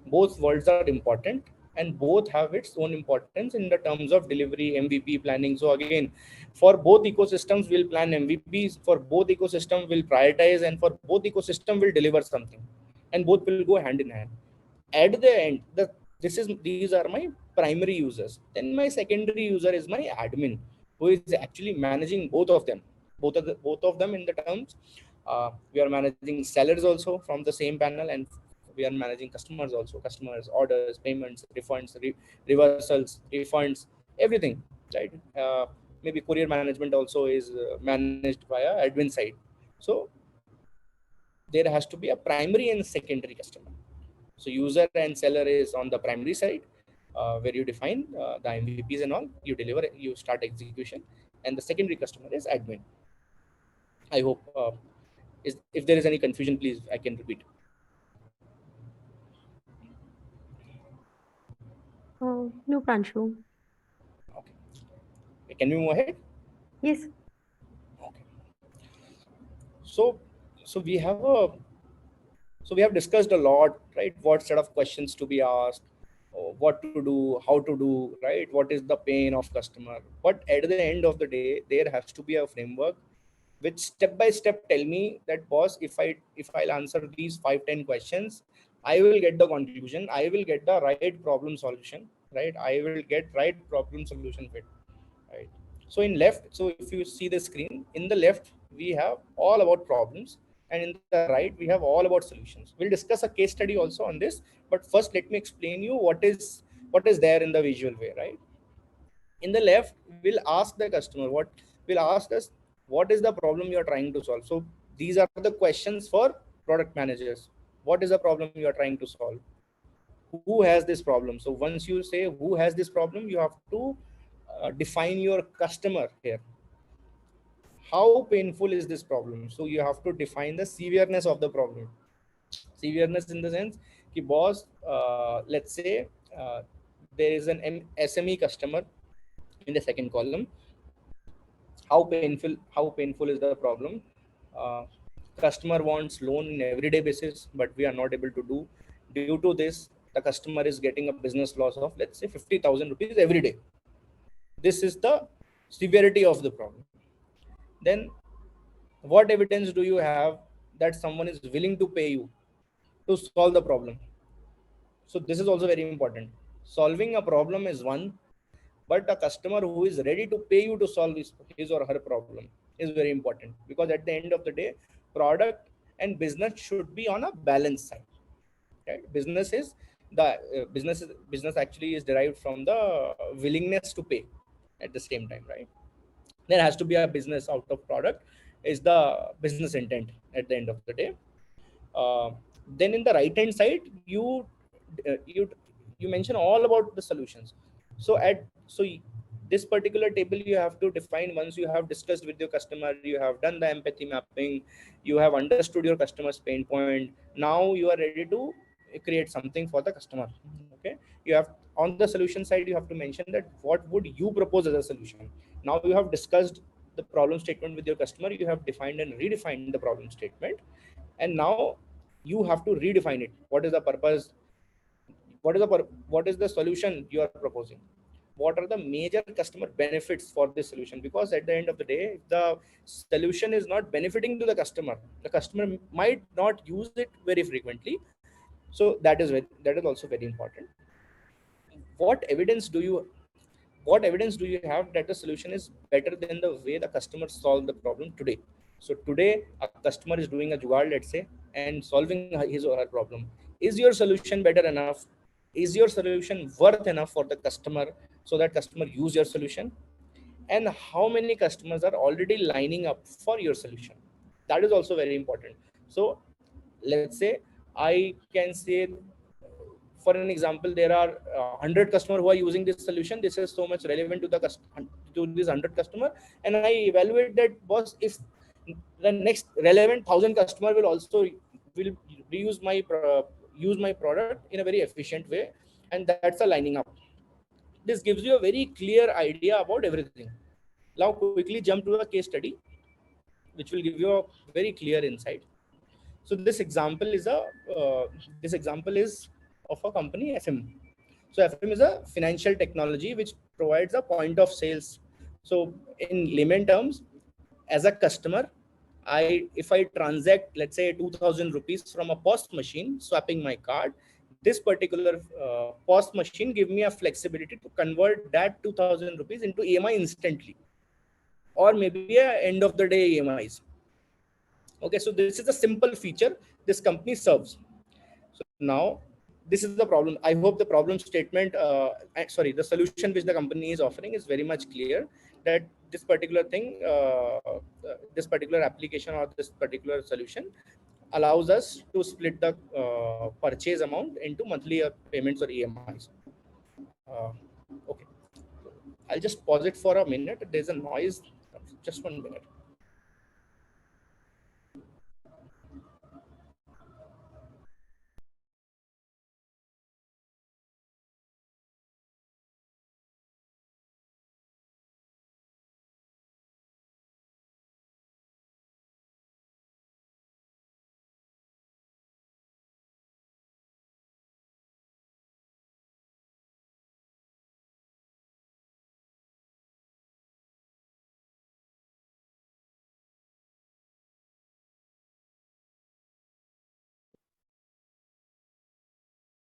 Both worlds are important and both have its own importance in the terms of delivery, MVP planning. So again, for both ecosystems we'll plan MVPs, for both ecosystem will prioritize, and for both ecosystem will deliver something, and both will go hand in hand. At the end, these are my primary users. Then my secondary user is my admin, who is actually managing both of them, both of them in the terms. We are managing sellers also from the same panel, and we are managing customers also, customers, orders, payments, refunds, reversals, refunds, everything, right? Maybe courier management also is managed via admin side. So there has to be a primary and secondary customer. So user and seller is on the primary side, where you define the MVPs and all, you deliver, you start execution, and the secondary customer is admin. I hope if there is any confusion, please, I can repeat. No, Pranshu. Okay. Can we move ahead? Yes. Okay. So we have discussed a lot, right? What set of questions to be asked, what to do, how to do, right? What is the pain of customer? But at the end of the day, there has to be a framework which step by step tell me that, boss, if I'll answer these 5-10 questions, I will get the conclusion, I will get the right problem solution, right? I will get right problem solution fit, right? So in left, so if you see the screen, in the left we have all about problems, and in the right we have all about solutions. We'll discuss a case study also on this, but first let me explain you what is there in the visual way, right? In the left, we'll ask the customer, what will ask us, what is the problem you are trying to solve. So these are the questions for product managers. What is the problem you are trying to solve? Who has this problem? So once you say who has this problem, you have to define your customer here. How painful is this problem? So you have to define the severeness of the problem. Severeness in the sense ki boss, let's say there is an SME customer in the second column. How painful is the problem? uh, Customer wants loan in everyday basis, but we are not able to do. Due to this, the customer is getting a business loss of, let's say, 50,000 rupees every day. This is the severity of the problem. Then what evidence do you have that someone is willing to pay you to solve the problem? So this is also very important. Solving a problem is one, but a customer who is ready to pay you to solve his or her problem is very important, because at the end of the day, product and business should be on a balance side, right? Business actually is derived from the willingness to pay at the same time, right? There has to be a business out of product is the business intent at the end of the day. uh, then in the right hand side, uh, you you mention all about the solutions. This particular table you have to define once you have discussed with your customer, you have done the empathy mapping, you have understood your customer's pain point. Now you are ready to create something for the customer. Okay, you have, on the solution side, you have to mention that what would you propose as a solution. Now you have discussed the problem statement with your customer, you have defined and redefined the problem statement, and now you have to redefine it. What is the purpose? What is the solution you are proposing? What are the major customer benefits for this solution? Because at the end of the day, if the solution is not benefiting to the customer might not use it very frequently. So that is also very important. what evidence do you what evidence do you have that the solution is better than the way the customer solved the problem today? So today a customer is doing a jugaad, let's say, and solving his or her problem. Is your solution better enough? Is your solution worth enough for the customer so that customer use your solution, and how many customers are already lining up for your solution. That is also very important. So let's say I can say, for an example, there are 100 customers who are using this solution. This is so much relevant to the to this 100 customer, and I evaluate that, boss, if the next relevant 1000 customer will also will reuse my use my product in a very efficient way, and that's a lining up. This gives you a very clear idea about everything. Now quickly jump to a case study which will give you a very clear insight. So this example is of a company, FM. So FM is a financial technology which provides a point of sales. So in layman terms, as a customer, if I transact, let's say 2000 rupees from a POS machine, swapping my card, this particular POS machine give me a flexibility to convert that 2000 rupees into EMI instantly, or maybe a end of the day EMIs. Okay, so this is a simple feature this company serves. So now this is the problem. I hope the problem statement, the solution which the company is offering is very much clear, that this particular thing, this particular application or this particular solution allows us to split the purchase amount into monthly payments or EMIs. Okay, I'll just pause it for a minute. There's a noise. Just 1 minute.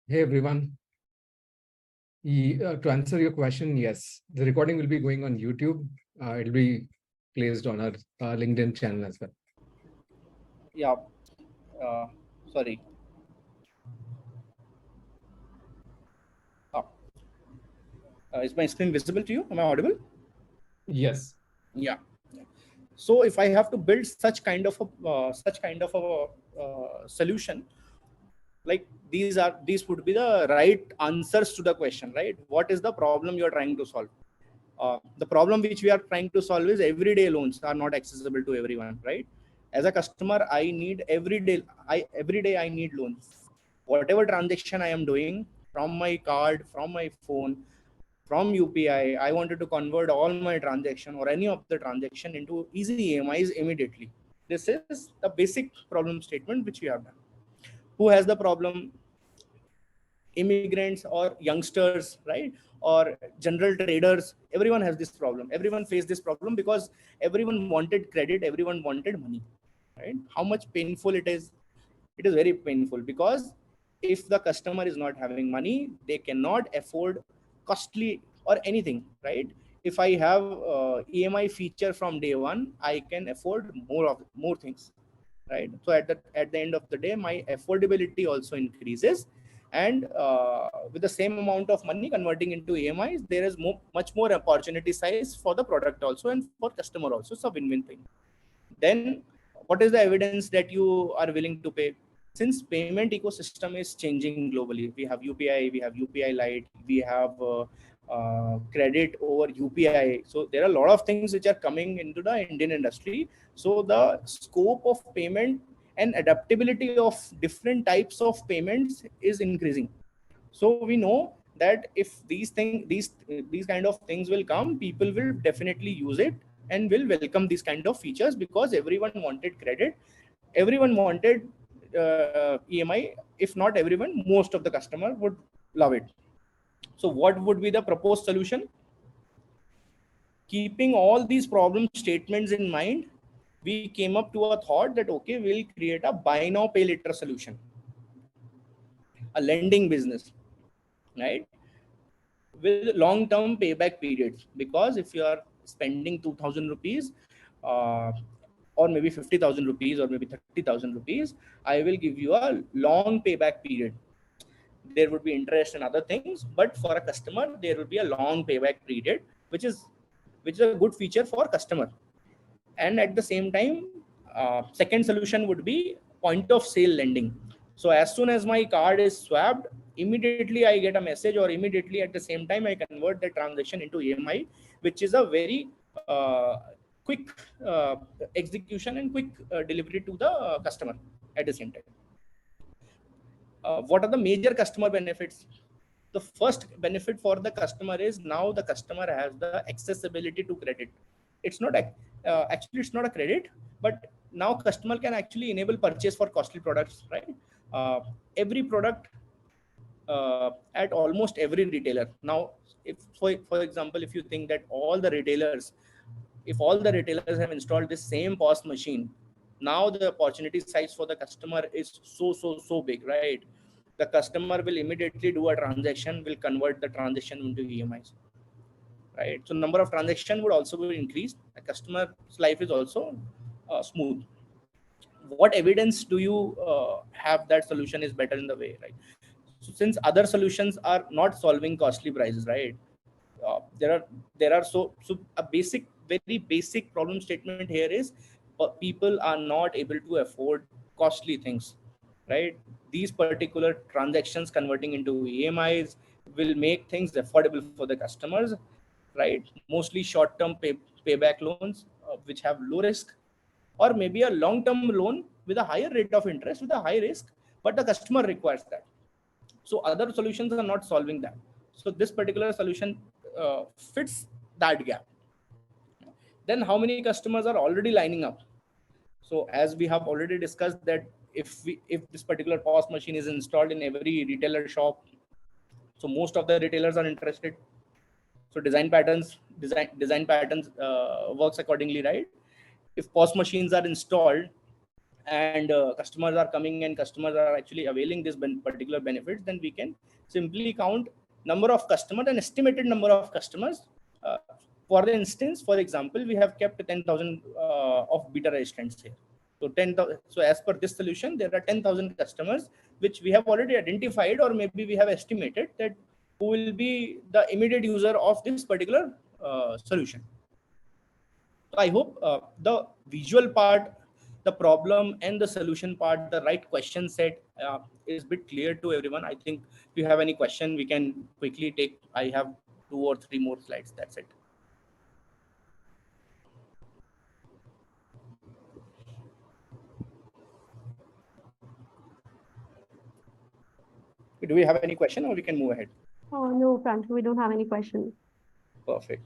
Hey everyone. To answer your question, yes, the recording will be going on YouTube. It'll be placed on our LinkedIn channel as well. Yeah. Sorry. Is my screen visible to you? Am I audible? Yes. Yeah. So if I have to build such kind of a solution, like these would be the right answers to the question, right? What is the problem you're trying to solve? The problem which we are trying to solve is everyday loans are not accessible to everyone, right? As a customer, I need every day I need loans. Whatever transaction I am doing from my card, from my phone, from UPI, I wanted to convert all my transaction or any of the transaction into easy EMIs immediately. This is the basic problem statement which we have done. Who has the problem? Immigrants or youngsters, right? Or general traders. Everyone has this problem. Everyone faced this problem because everyone wanted credit. Everyone wanted money, right? How much painful it is? It is very painful, because if the customer is not having money, they cannot afford costly or anything, right? If I have EMI feature from day one, I can afford more things, right? So at the end of the day, my affordability also increases, and with the same amount of money converting into EMIs, there is much more opportunity size for the product also and for customer also. It's a win-win thing. Then what is the evidence that you are willing to pay? Since payment ecosystem is changing globally, we have UPI, we have UPI Lite, we have credit over UPI. So there are a lot of things which are coming into the Indian industry. So the scope of payment and adaptability of different types of payments is increasing. So we know that if these kind of things will come, people will definitely use it and will welcome these kind of features, because everyone wanted credit, everyone wanted EMI. If not everyone, most of the customer would love it. So what would be the proposed solution? Keeping all these problem statements in mind, we came up to a thought that, okay, we'll create a buy now pay later solution, a lending business, right? With long-term payback periods. Because if you are spending 2000 rupees or maybe 50,000 rupees or maybe 30,000 rupees, I will give you a long payback period. there would be interest and other things, but for a customer, there will be a long payback period, which is a good feature for customer. And at the same time, second solution would be point of sale lending. So as soon as my card is swapped, immediately I get a message, or immediately at the same time I convert the transaction into EMI, which is a very quick execution and quick delivery to the customer at the same time. What are the major customer benefits? The first benefit for the customer is now the customer has the accessibility to credit. It's not actually it's not a credit, but now customer can actually enable purchase for costly products, right? Every product at almost every retailer now. If for example, if you think that if all the retailers have installed this same POS machine, now the opportunity size for the customer is so big, right? The customer will immediately do a transaction, will convert the transaction into EMIs, right? So number of transactions would also be increased. The customer's life is also smooth. What evidence do you have that solution is better in the way, right? So since other solutions are not solving costly prices, right? There are so a very basic problem statement here is people are not able to afford costly things, right? These particular transactions converting into EMIs will make things affordable for the customers, right? Mostly short-term payback loans, which have low risk, or maybe a long-term loan with a higher rate of interest with a high risk, but the customer requires that. So other solutions are not solving that. So this particular solution fits that gap. Then how many customers are already lining up? So as we have already discussed that if this particular POS machine is installed in every retailer shop, so most of the retailers are interested. So design patterns works accordingly, right? If POS machines are installed and customers are coming and customers are actually availing this particular benefits, then we can simply count number of customers and estimated number of customers. For the instance, for example, we have kept 10,000 of beta registrants here. So 10,000. So as per this solution, there are 10,000 customers which we have already identified, or maybe we have estimated that who will be the immediate user of this particular solution. So I hope the visual part, the problem and the solution part, the right question set is a bit clear to everyone. I think if you have any question, we can quickly take. I have 2 or 3 more slides. That's it. Do we have any question, or we can move ahead? Oh, no, Prantu, we don't have any questions. Perfect.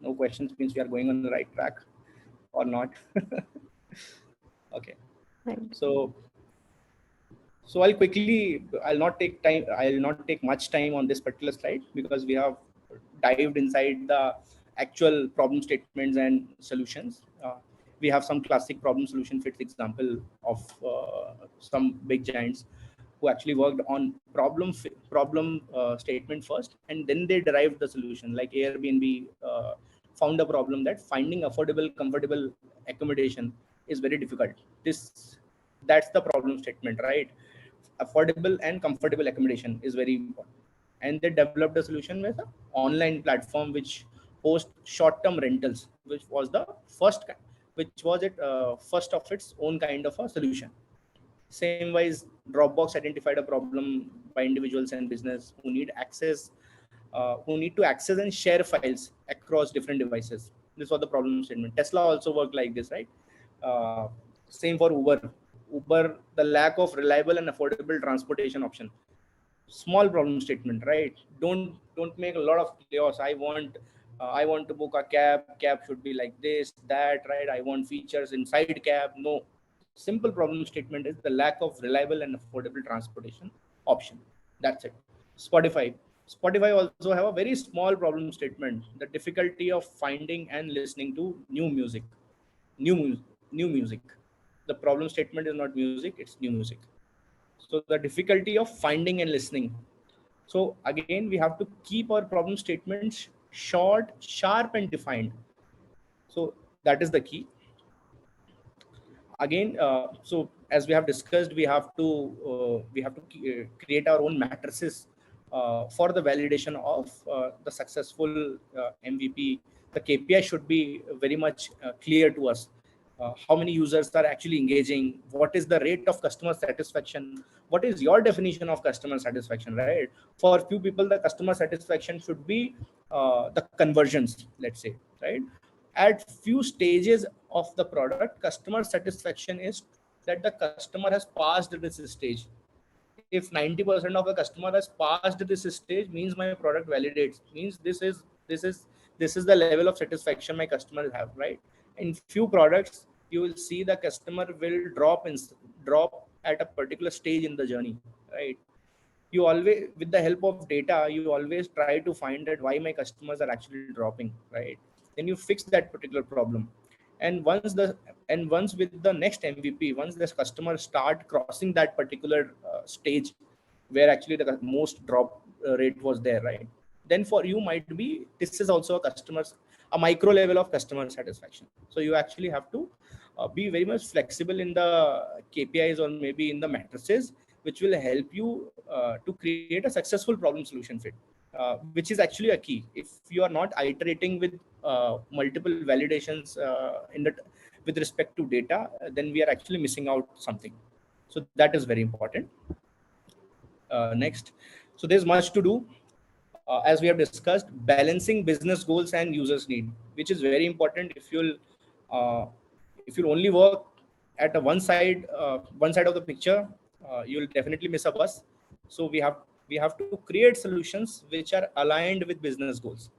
No questions means we are going on the right track or not. Okay. Right. So I'll not take much time on this particular slide because we have dived inside the actual problem statements and solutions. We have some classic problem solution fits example of some big giants who actually worked on problem statement first, and then they derived the solution. Like Airbnb found a problem that finding affordable, comfortable accommodation is very difficult. That's the problem statement, right? Affordable and comfortable accommodation is very important, and they developed a solution with an online platform which hosts short-term rentals, which was first of its own kind of a solution. Same wise, Dropbox identified a problem by individuals and business who need to access and share files across different devices. This was the problem statement. Tesla also worked like this, right? Same for Uber. The lack of reliable and affordable transportation option. Small problem statement, right? Don't make a lot of chaos. I want to book a cab. Cab should be like this, that, right? I want features inside cab. No. Simple problem statement is the lack of reliable and affordable transportation option. That's it. Spotify also have a very small problem statement: the difficulty of finding and listening to new music. The problem statement is not music, it's new music. So the difficulty of finding and listening. So again, we have to keep our problem statements short, sharp, and defined. So that is the key. Again, so as we have discussed, we have to create our own matrices for the validation of the successful MVP. The KPI should be very much clear to us. How many users are actually engaging? What is the rate of customer satisfaction? What is your definition of customer satisfaction, right? For few people, the customer satisfaction should be the conversions, let's say, right? At few stages of the product, customer satisfaction is that the customer has passed this stage. If 90% of the customer has passed this stage, means my product validates, means this is the level of satisfaction my customers have, right? In few products, you will see the customer will drop at a particular stage in the journey, right? You always, with the help of data, you always try to find that why my customers are actually dropping, right? Then you fix that particular problem. And once with the next MVP, once this customer start crossing that particular stage where actually the most drop rate was there, right? Then for you might be, this is also a micro level of customer satisfaction. So you actually have to be very much flexible in the KPIs or maybe in the matrices, which will help you to create a successful problem solution fit, which is actually a key. If you are not iterating with multiple validations with respect to data, then we are actually missing out something. So that is very important. Next, so there's much to do. As we have discussed, balancing business goals and users need, which is very important. If you'll only work at one side of the picture, you'll definitely miss a bus. So we have to create solutions which are aligned with business goals.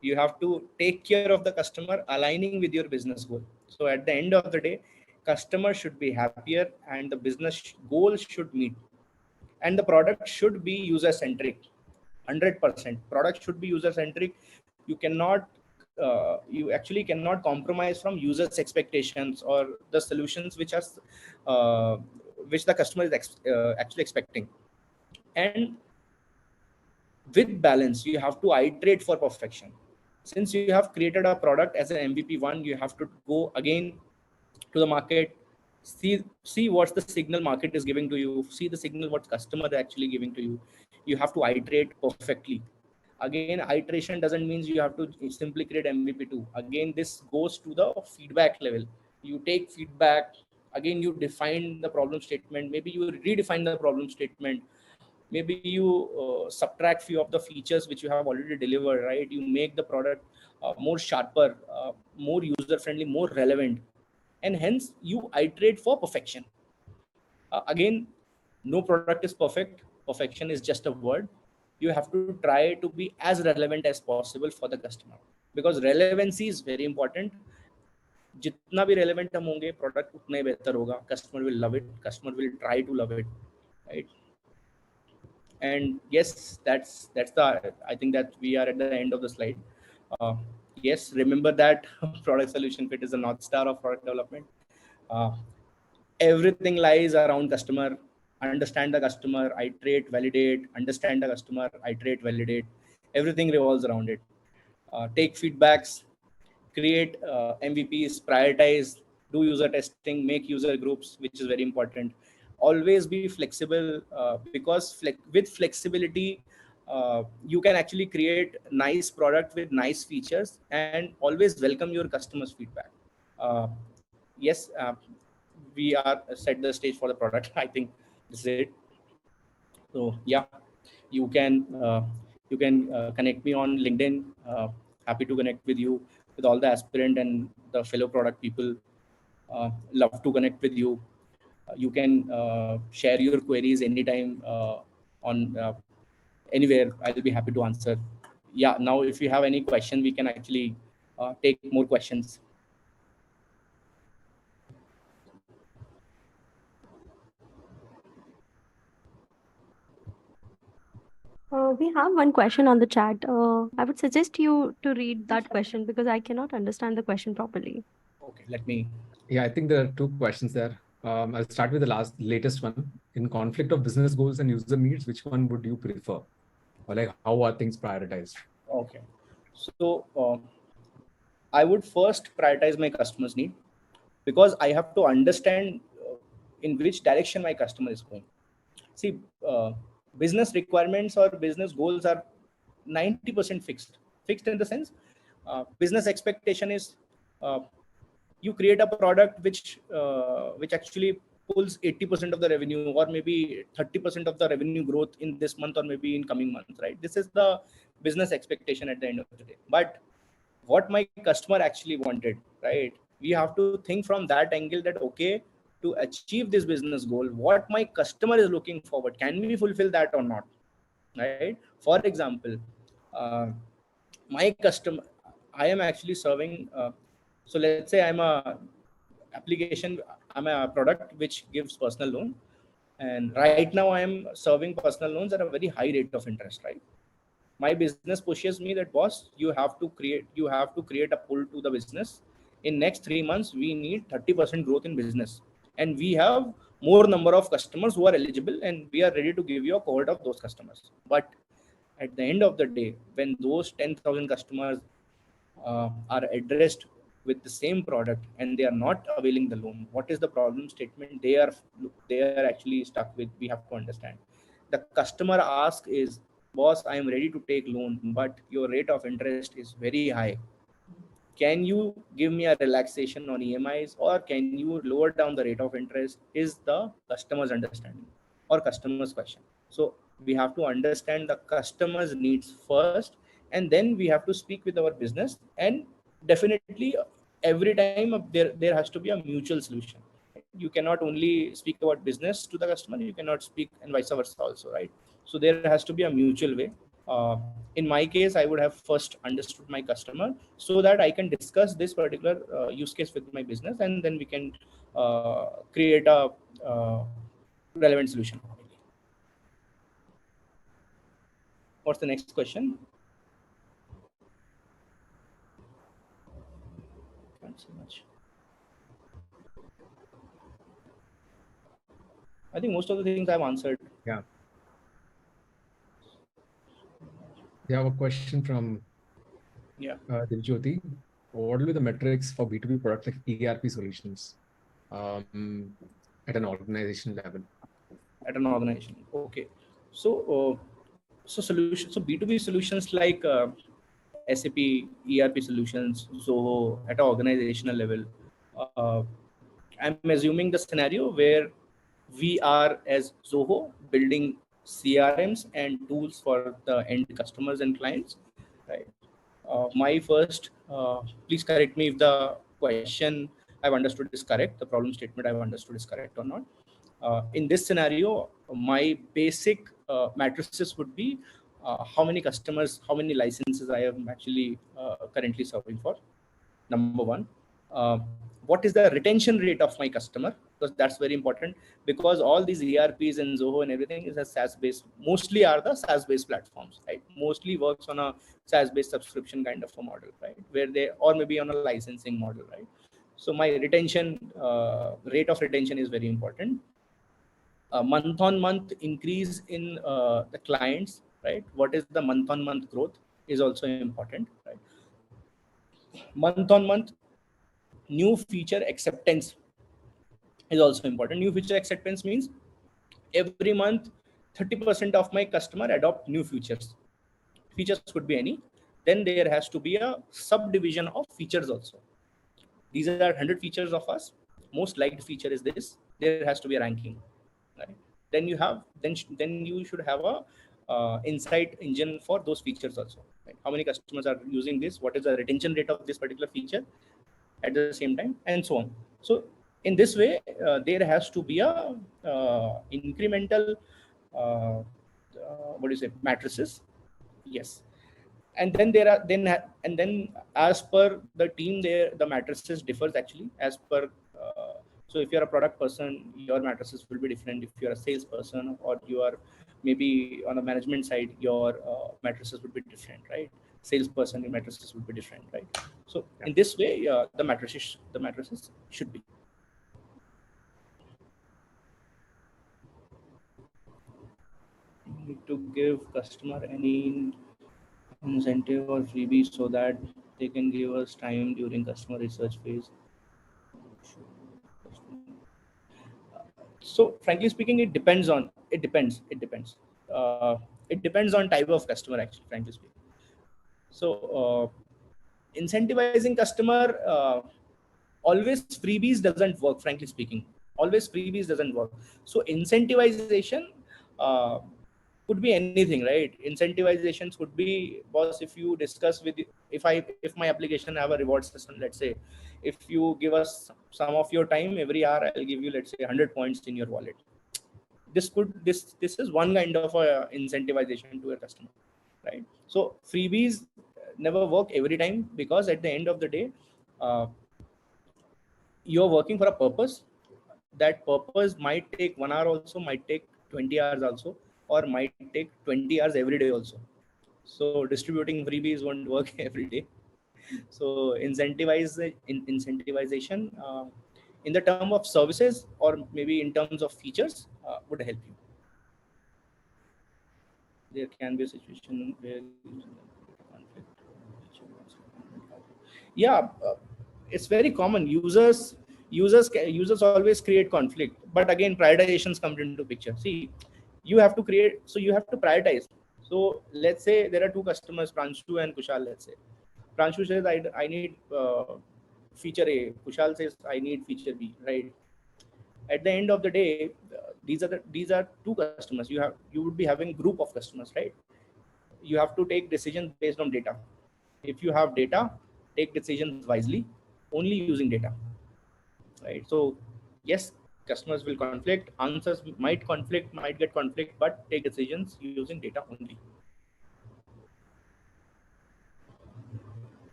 You have to take care of the customer aligning with your business goal. So at the end of the day, customer should be happier and the business goals should meet, and the product should be user centric. 100% product should be user centric. You actually cannot compromise from users expectations or the solutions which the customer is actually expecting. And with balance, you have to iterate for perfection. Since you have created a product as an MVP one, you have to go again to the market, see what's the signal market is giving to you, see the signal what customer is actually giving to you. You have to iterate perfectly. Again, iteration doesn't mean you have to simply create MVP2. Again, this goes to the feedback level. You take feedback, again you define the problem statement, maybe you redefine the problem statement, maybe you subtract few of the features which you have already delivered, right? You make the product more sharper, more user friendly, more relevant, and hence you iterate for perfection. Again, no product is perfect. Perfection is just a word. You have to try to be as relevant as possible for the customer, because relevancy is very important. जितना भी relevant हम होंगे, product उतना ही बेहतर होगा. Customer will love it. Customer will try to love it, right? And yes, that's the, I think that we are at the end of the slide. Yes, remember that product solution fit is the North Star of product development. Everything lies around customer. Understand the customer, iterate, validate, understand the customer, iterate, validate. Everything revolves around it. Take feedbacks, create MVPs, prioritize, do user testing, make user groups, which is very important. Always be flexible, because with flexibility, you can actually create nice product with nice features, and always welcome your customers' feedback. Yes, we are set the stage for the product. I think this is it. So yeah, you can connect me on LinkedIn. Happy to connect with you, with all the aspirant and the fellow product people. Love to connect with you. You can share your queries anytime on anywhere. I'll be happy to answer. Yeah, now if you have any question, we can actually take more questions. We have one question on the chat. I would suggest you to read that question because I cannot understand the question properly. Okay, let me. Yeah, I think there are two questions there. I'll start with the latest one. In conflict of business goals and user needs, which one would you prefer? Or like, how are things prioritized? Okay, so I would first prioritize my customer's need, because I have to understand in which direction my customer is going. See, business requirements or business goals are 90% fixed. Fixed in the sense, business expectation is you create a product which actually pulls 80% of the revenue, or maybe 30% of the revenue growth in this month, or maybe in coming months, right? This is the business expectation at the end of the day. But what my customer actually wanted, right? We have to think from that angle that, okay, to achieve this business goal, what my customer is looking forward, can we fulfill that or not, right? For example, my customer, I am actually serving, so let's say I'm a application, I'm a product which gives personal loan, and right now I am serving personal loans at a very high rate of interest, right? My business pushes me that, boss, you have to create a pull to the business. In next 3 months we need 30% growth in business, and we have more number of customers who are eligible, and we are ready to give you a cohort of those customers. But at the end of the day, when those 10,000 customers are addressed with the same product and they are not availing the loan, what is the problem statement they are actually stuck with? We have to understand. The customer ask is, boss, I am ready to take loan, but your rate of interest is very high. Can you give me a relaxation on EMIs, or can you lower down the rate of interest? Is the customer's understanding or customer's question. So we have to understand the customer's needs first, and then we have to speak with our business. And definitely every time there has to be a mutual solution. You cannot only speak about business to the customer, you cannot speak and vice versa also, right? So there has to be a mutual way. In my case, I would have first understood my customer so that I can discuss this particular use case with my business, and then we can create a relevant solution. What's the next question? Can't see much. I think most of the things I've answered. Yeah. We have a question from Diljyoti. What will be the metrics for B2B products like ERP solutions at an organization level? At an organization, okay. So solutions. So B2B solutions like SAP, ERP solutions, Zoho at an organizational level. I'm assuming the scenario where we are as Zoho building CRMs and tools for the end customers and clients, right? My first, please correct me if the question I've understood is correct, the problem statement I've understood is correct or not. In this scenario, my basic matrices would be how many customers, how many licenses I am actually currently serving for, number one. What is the retention rate of my customer? Because that's very important, because all these ERPs and Zoho and everything is a SaaS-based, mostly are the SaaS-based platforms, right? Mostly works on a SaaS-based subscription kind of a model, right? Where they, or maybe on a licensing model, right? So my retention, rate of retention is very important. Month-on-month increase in the clients, right? What is the month-on-month growth is also important, right? Month-on-month new feature acceptance is also important. New feature acceptance means every month 30% of my customer adopt new features. Features could be any. Then there has to be a subdivision of features also. These are 100 features of us. Most liked feature is this. There has to be a ranking, right? Then you have, then you should have a insight engine for those features also, right? How many customers are using this? What is the retention rate of this particular feature at the same time, and so on. So in this way, there has to be a incremental what do you say, matrices. Yes. And then there are then as per the team, there the matrices differs actually as per so if you're a product person, your matrices will be different. If you're a sales person, or you are maybe on the management side, your matrices would be different, right? Salesperson, your matrices would be different, right? So in this way, the matrices should be. Need to give customer any incentive or freebie so that they can give us time during customer research phase. So frankly speaking, it depends. It depends on type of customer, actually, frankly speaking. So incentivizing customer, always freebies doesn't work, frankly speaking. Always freebies doesn't work. So incentivization uh, could be anything, right? Incentivizations could be, boss, if you discuss with, if my application have a reward system, let's say, if you give us some of your time every hour, I'll give you, let's say, 100 points in your wallet. This is one kind of a incentivization to a customer, right? So freebies never work every time, because at the end of the day, uh, you're working for a purpose. That purpose might take 1 hour also, might take 20 hours also, or might take 20 hours every day also. So distributing freebies won't work every day. So incentivization in the term of services, or maybe in terms of features, would help you. There can be a situation where conflict. Yeah, it's very common. Users always create conflict, but again, prioritizations come into picture. See, you have to create, so you have to prioritize. So let's say there are two customers, Pranshu and Kushal. Let's say Pranshu says, I need feature A. Kushal says, I need feature B. Right. At the end of the day, these are two customers. You would be having group of customers, right? You have to take decisions based on data. If you have data, take decisions wisely, only using data, right? So yes, customers will conflict, answers might get conflict, but take decisions using data only.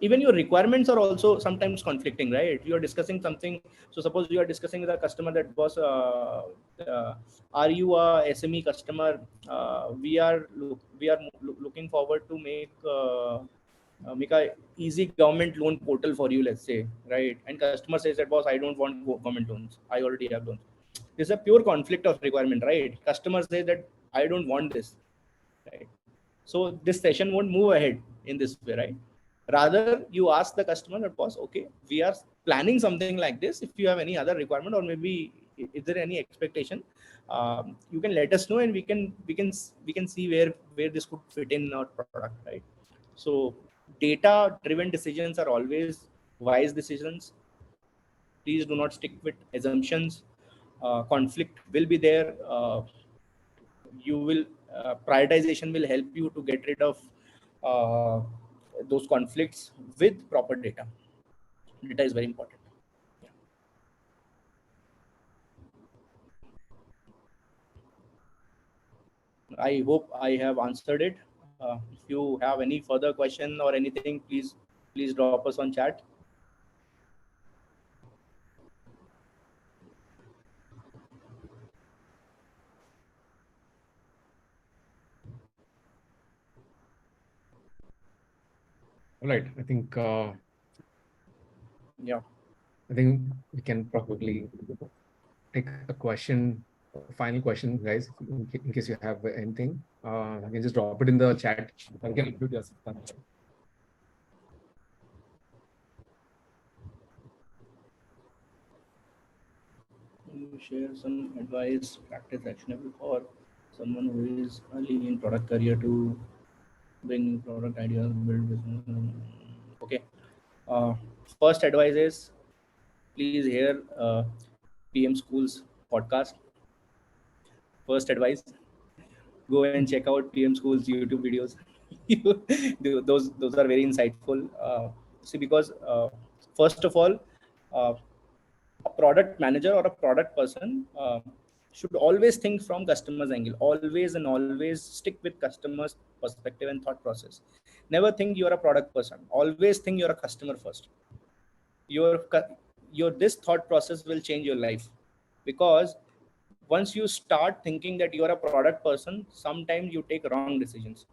Even your requirements are also sometimes conflicting, right? You are discussing something. So suppose you are discussing with a customer that was are you a SME customer? We are looking forward to make a easy government loan portal for you, let's say, right? And customer says that, boss, I don't want government loans, I already have loans. This is a pure conflict of requirement, right? Customer says that I don't want this, right? So this session won't move ahead in this way, right? Rather, you ask the customer that, boss, okay, we are planning something like this. If you have any other requirement, or maybe is there any expectation, you can let us know, and we can see where this could fit in our product, right? So data driven decisions are always wise decisions. Please do not stick with assumptions. Conflict will be there. You will Prioritization will help you to get rid of uh, those conflicts with proper data. Data is very important. Yeah. I hope I have answered it. If you have any further question or anything, please drop us on chat. All right. Yeah. I think we can probably take a question, final question, guys, in case you have anything. You can just drop it in the chat. You can include yourself. You share some advice, practice actionable for someone who is early in product career to bring new product ideas, build business. Okay. Uh, First advice is, please hear PM School's podcast. First advice, go and check out PM School's YouTube videos. Those are very insightful. See, because first of all, uh, a product manager or a product person should always think from customer's angle. Always and always stick with customer's perspective and thought process. Never think you are a product person. Always think you're a customer first. Your this thought process will change your life, because once you start thinking that you are a product person, sometimes you take wrong decisions,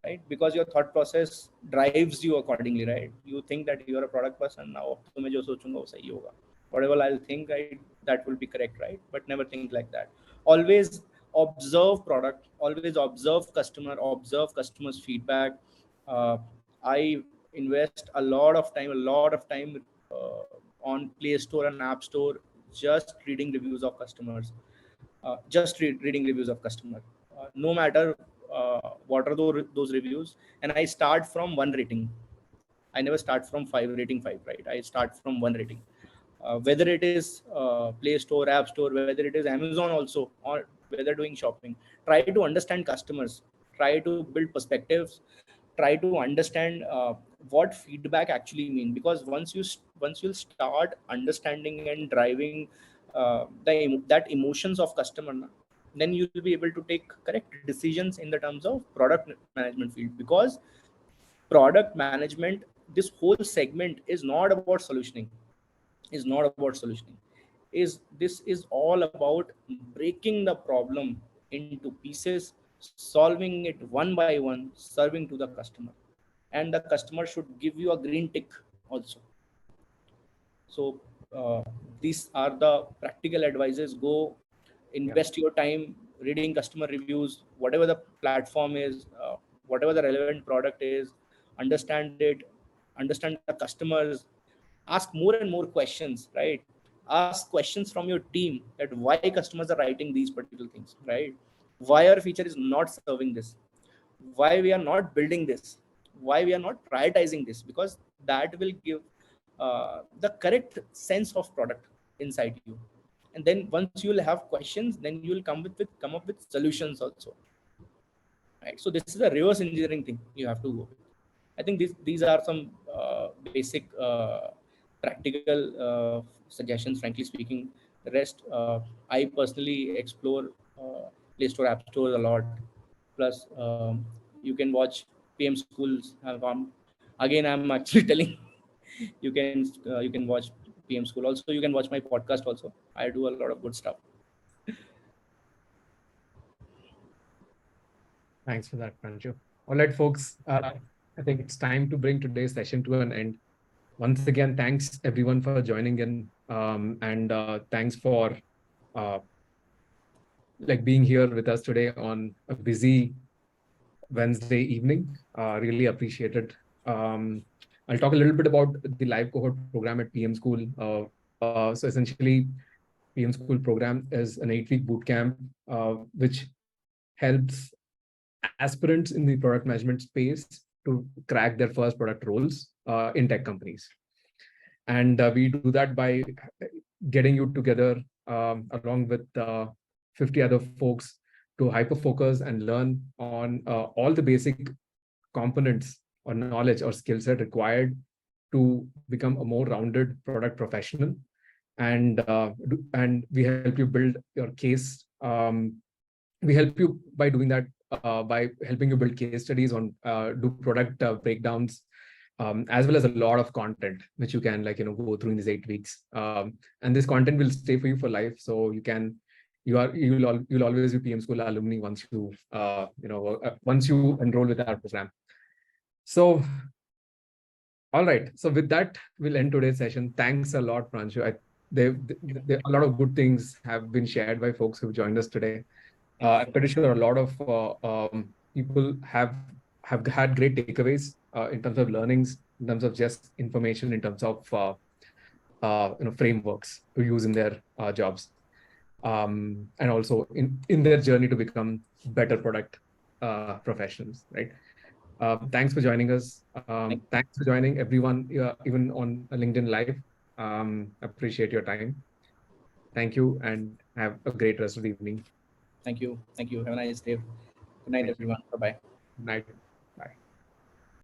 right? Because your thought process drives you accordingly, right? You think that you are a product person. Now to मैं जो सोचूंगा वो सही होगा. Whatever I'll think, that will be correct, right? But never think like that. Always observe product, always observe customer, observe customers feedback. uh, I invest a lot of time on Play Store and App Store just reading reviews of customers, reading reviews of customer, no matter what are those reviews. And I start from one rating. I never start from rating 5, right? I start from one rating. Whether it is Play Store, App Store, whether it is Amazon also, or whether doing shopping, try to understand customers, try to build perspectives, try to understand what feedback actually mean. Because once you start understanding and driving that emotions of customer, then you will be able to take correct decisions in the terms of product management field. Because product management, this whole segment is not about solutioning, this is all about breaking the problem into pieces, solving it one by one, serving to the customer, and the customer should give you a green tick also. So these are the practical advices. Go invest your time reading customer reviews, whatever the platform is, whatever the relevant product is. Understand it, understand the customers, ask more and more questions, right? Ask questions from your team that why customers are writing these particular things, right? Why our feature is not serving this, why we are not building this, why we are not prioritizing this. Because that will give the correct sense of product inside you. And then once you will have questions, then you will come up with solutions also, right? So this is a reverse engineering thing you have to go with. I think these are some basic practical suggestions, frankly speaking. The rest, I personally explore Play Store, App Store a lot. Plus, you can watch PM schools. Again, I'm actually telling you can watch PM school. Also, you can watch my podcast. Also, I do a lot of good stuff. Thanks for that, Pranju. All right, folks. I think it's time to bring today's session to an end. Once again, thanks everyone for joining in, and thanks for being here with us today on a busy Wednesday evening. Really appreciate it. I'll talk a little bit about the live cohort program at PM School. So essentially, PM School program is an 8-week boot camp, which helps aspirants in the product management space to crack their first product roles in tech companies. And we do that by getting you together along with 50 other folks to hyper-focus and learn on all the basic components or knowledge or skill set required to become a more rounded product professional. And we help you build your case. We help you by doing that, by helping you build case studies on do product breakdowns, as well as a lot of content which you can go through in these 8 weeks. And this content will stay for you for life. So you'll always be PM School alumni once you once you enroll with our program. So all right. So with that, we'll end today's session. Thanks a lot, Pranju. A lot of good things have been shared by folks who've joined us today. I'm pretty sure a lot of people have had great takeaways in terms of learnings, in terms of just information, in terms of frameworks to use in their jobs, and also in their journey to become better product professionals. Right. Thanks for joining us. Thanks for joining everyone, even on LinkedIn Live. Appreciate your time. Thank you, and have a great rest of the evening. Thank you. Have a nice day. Good night, everyone. Bye-bye. Good night.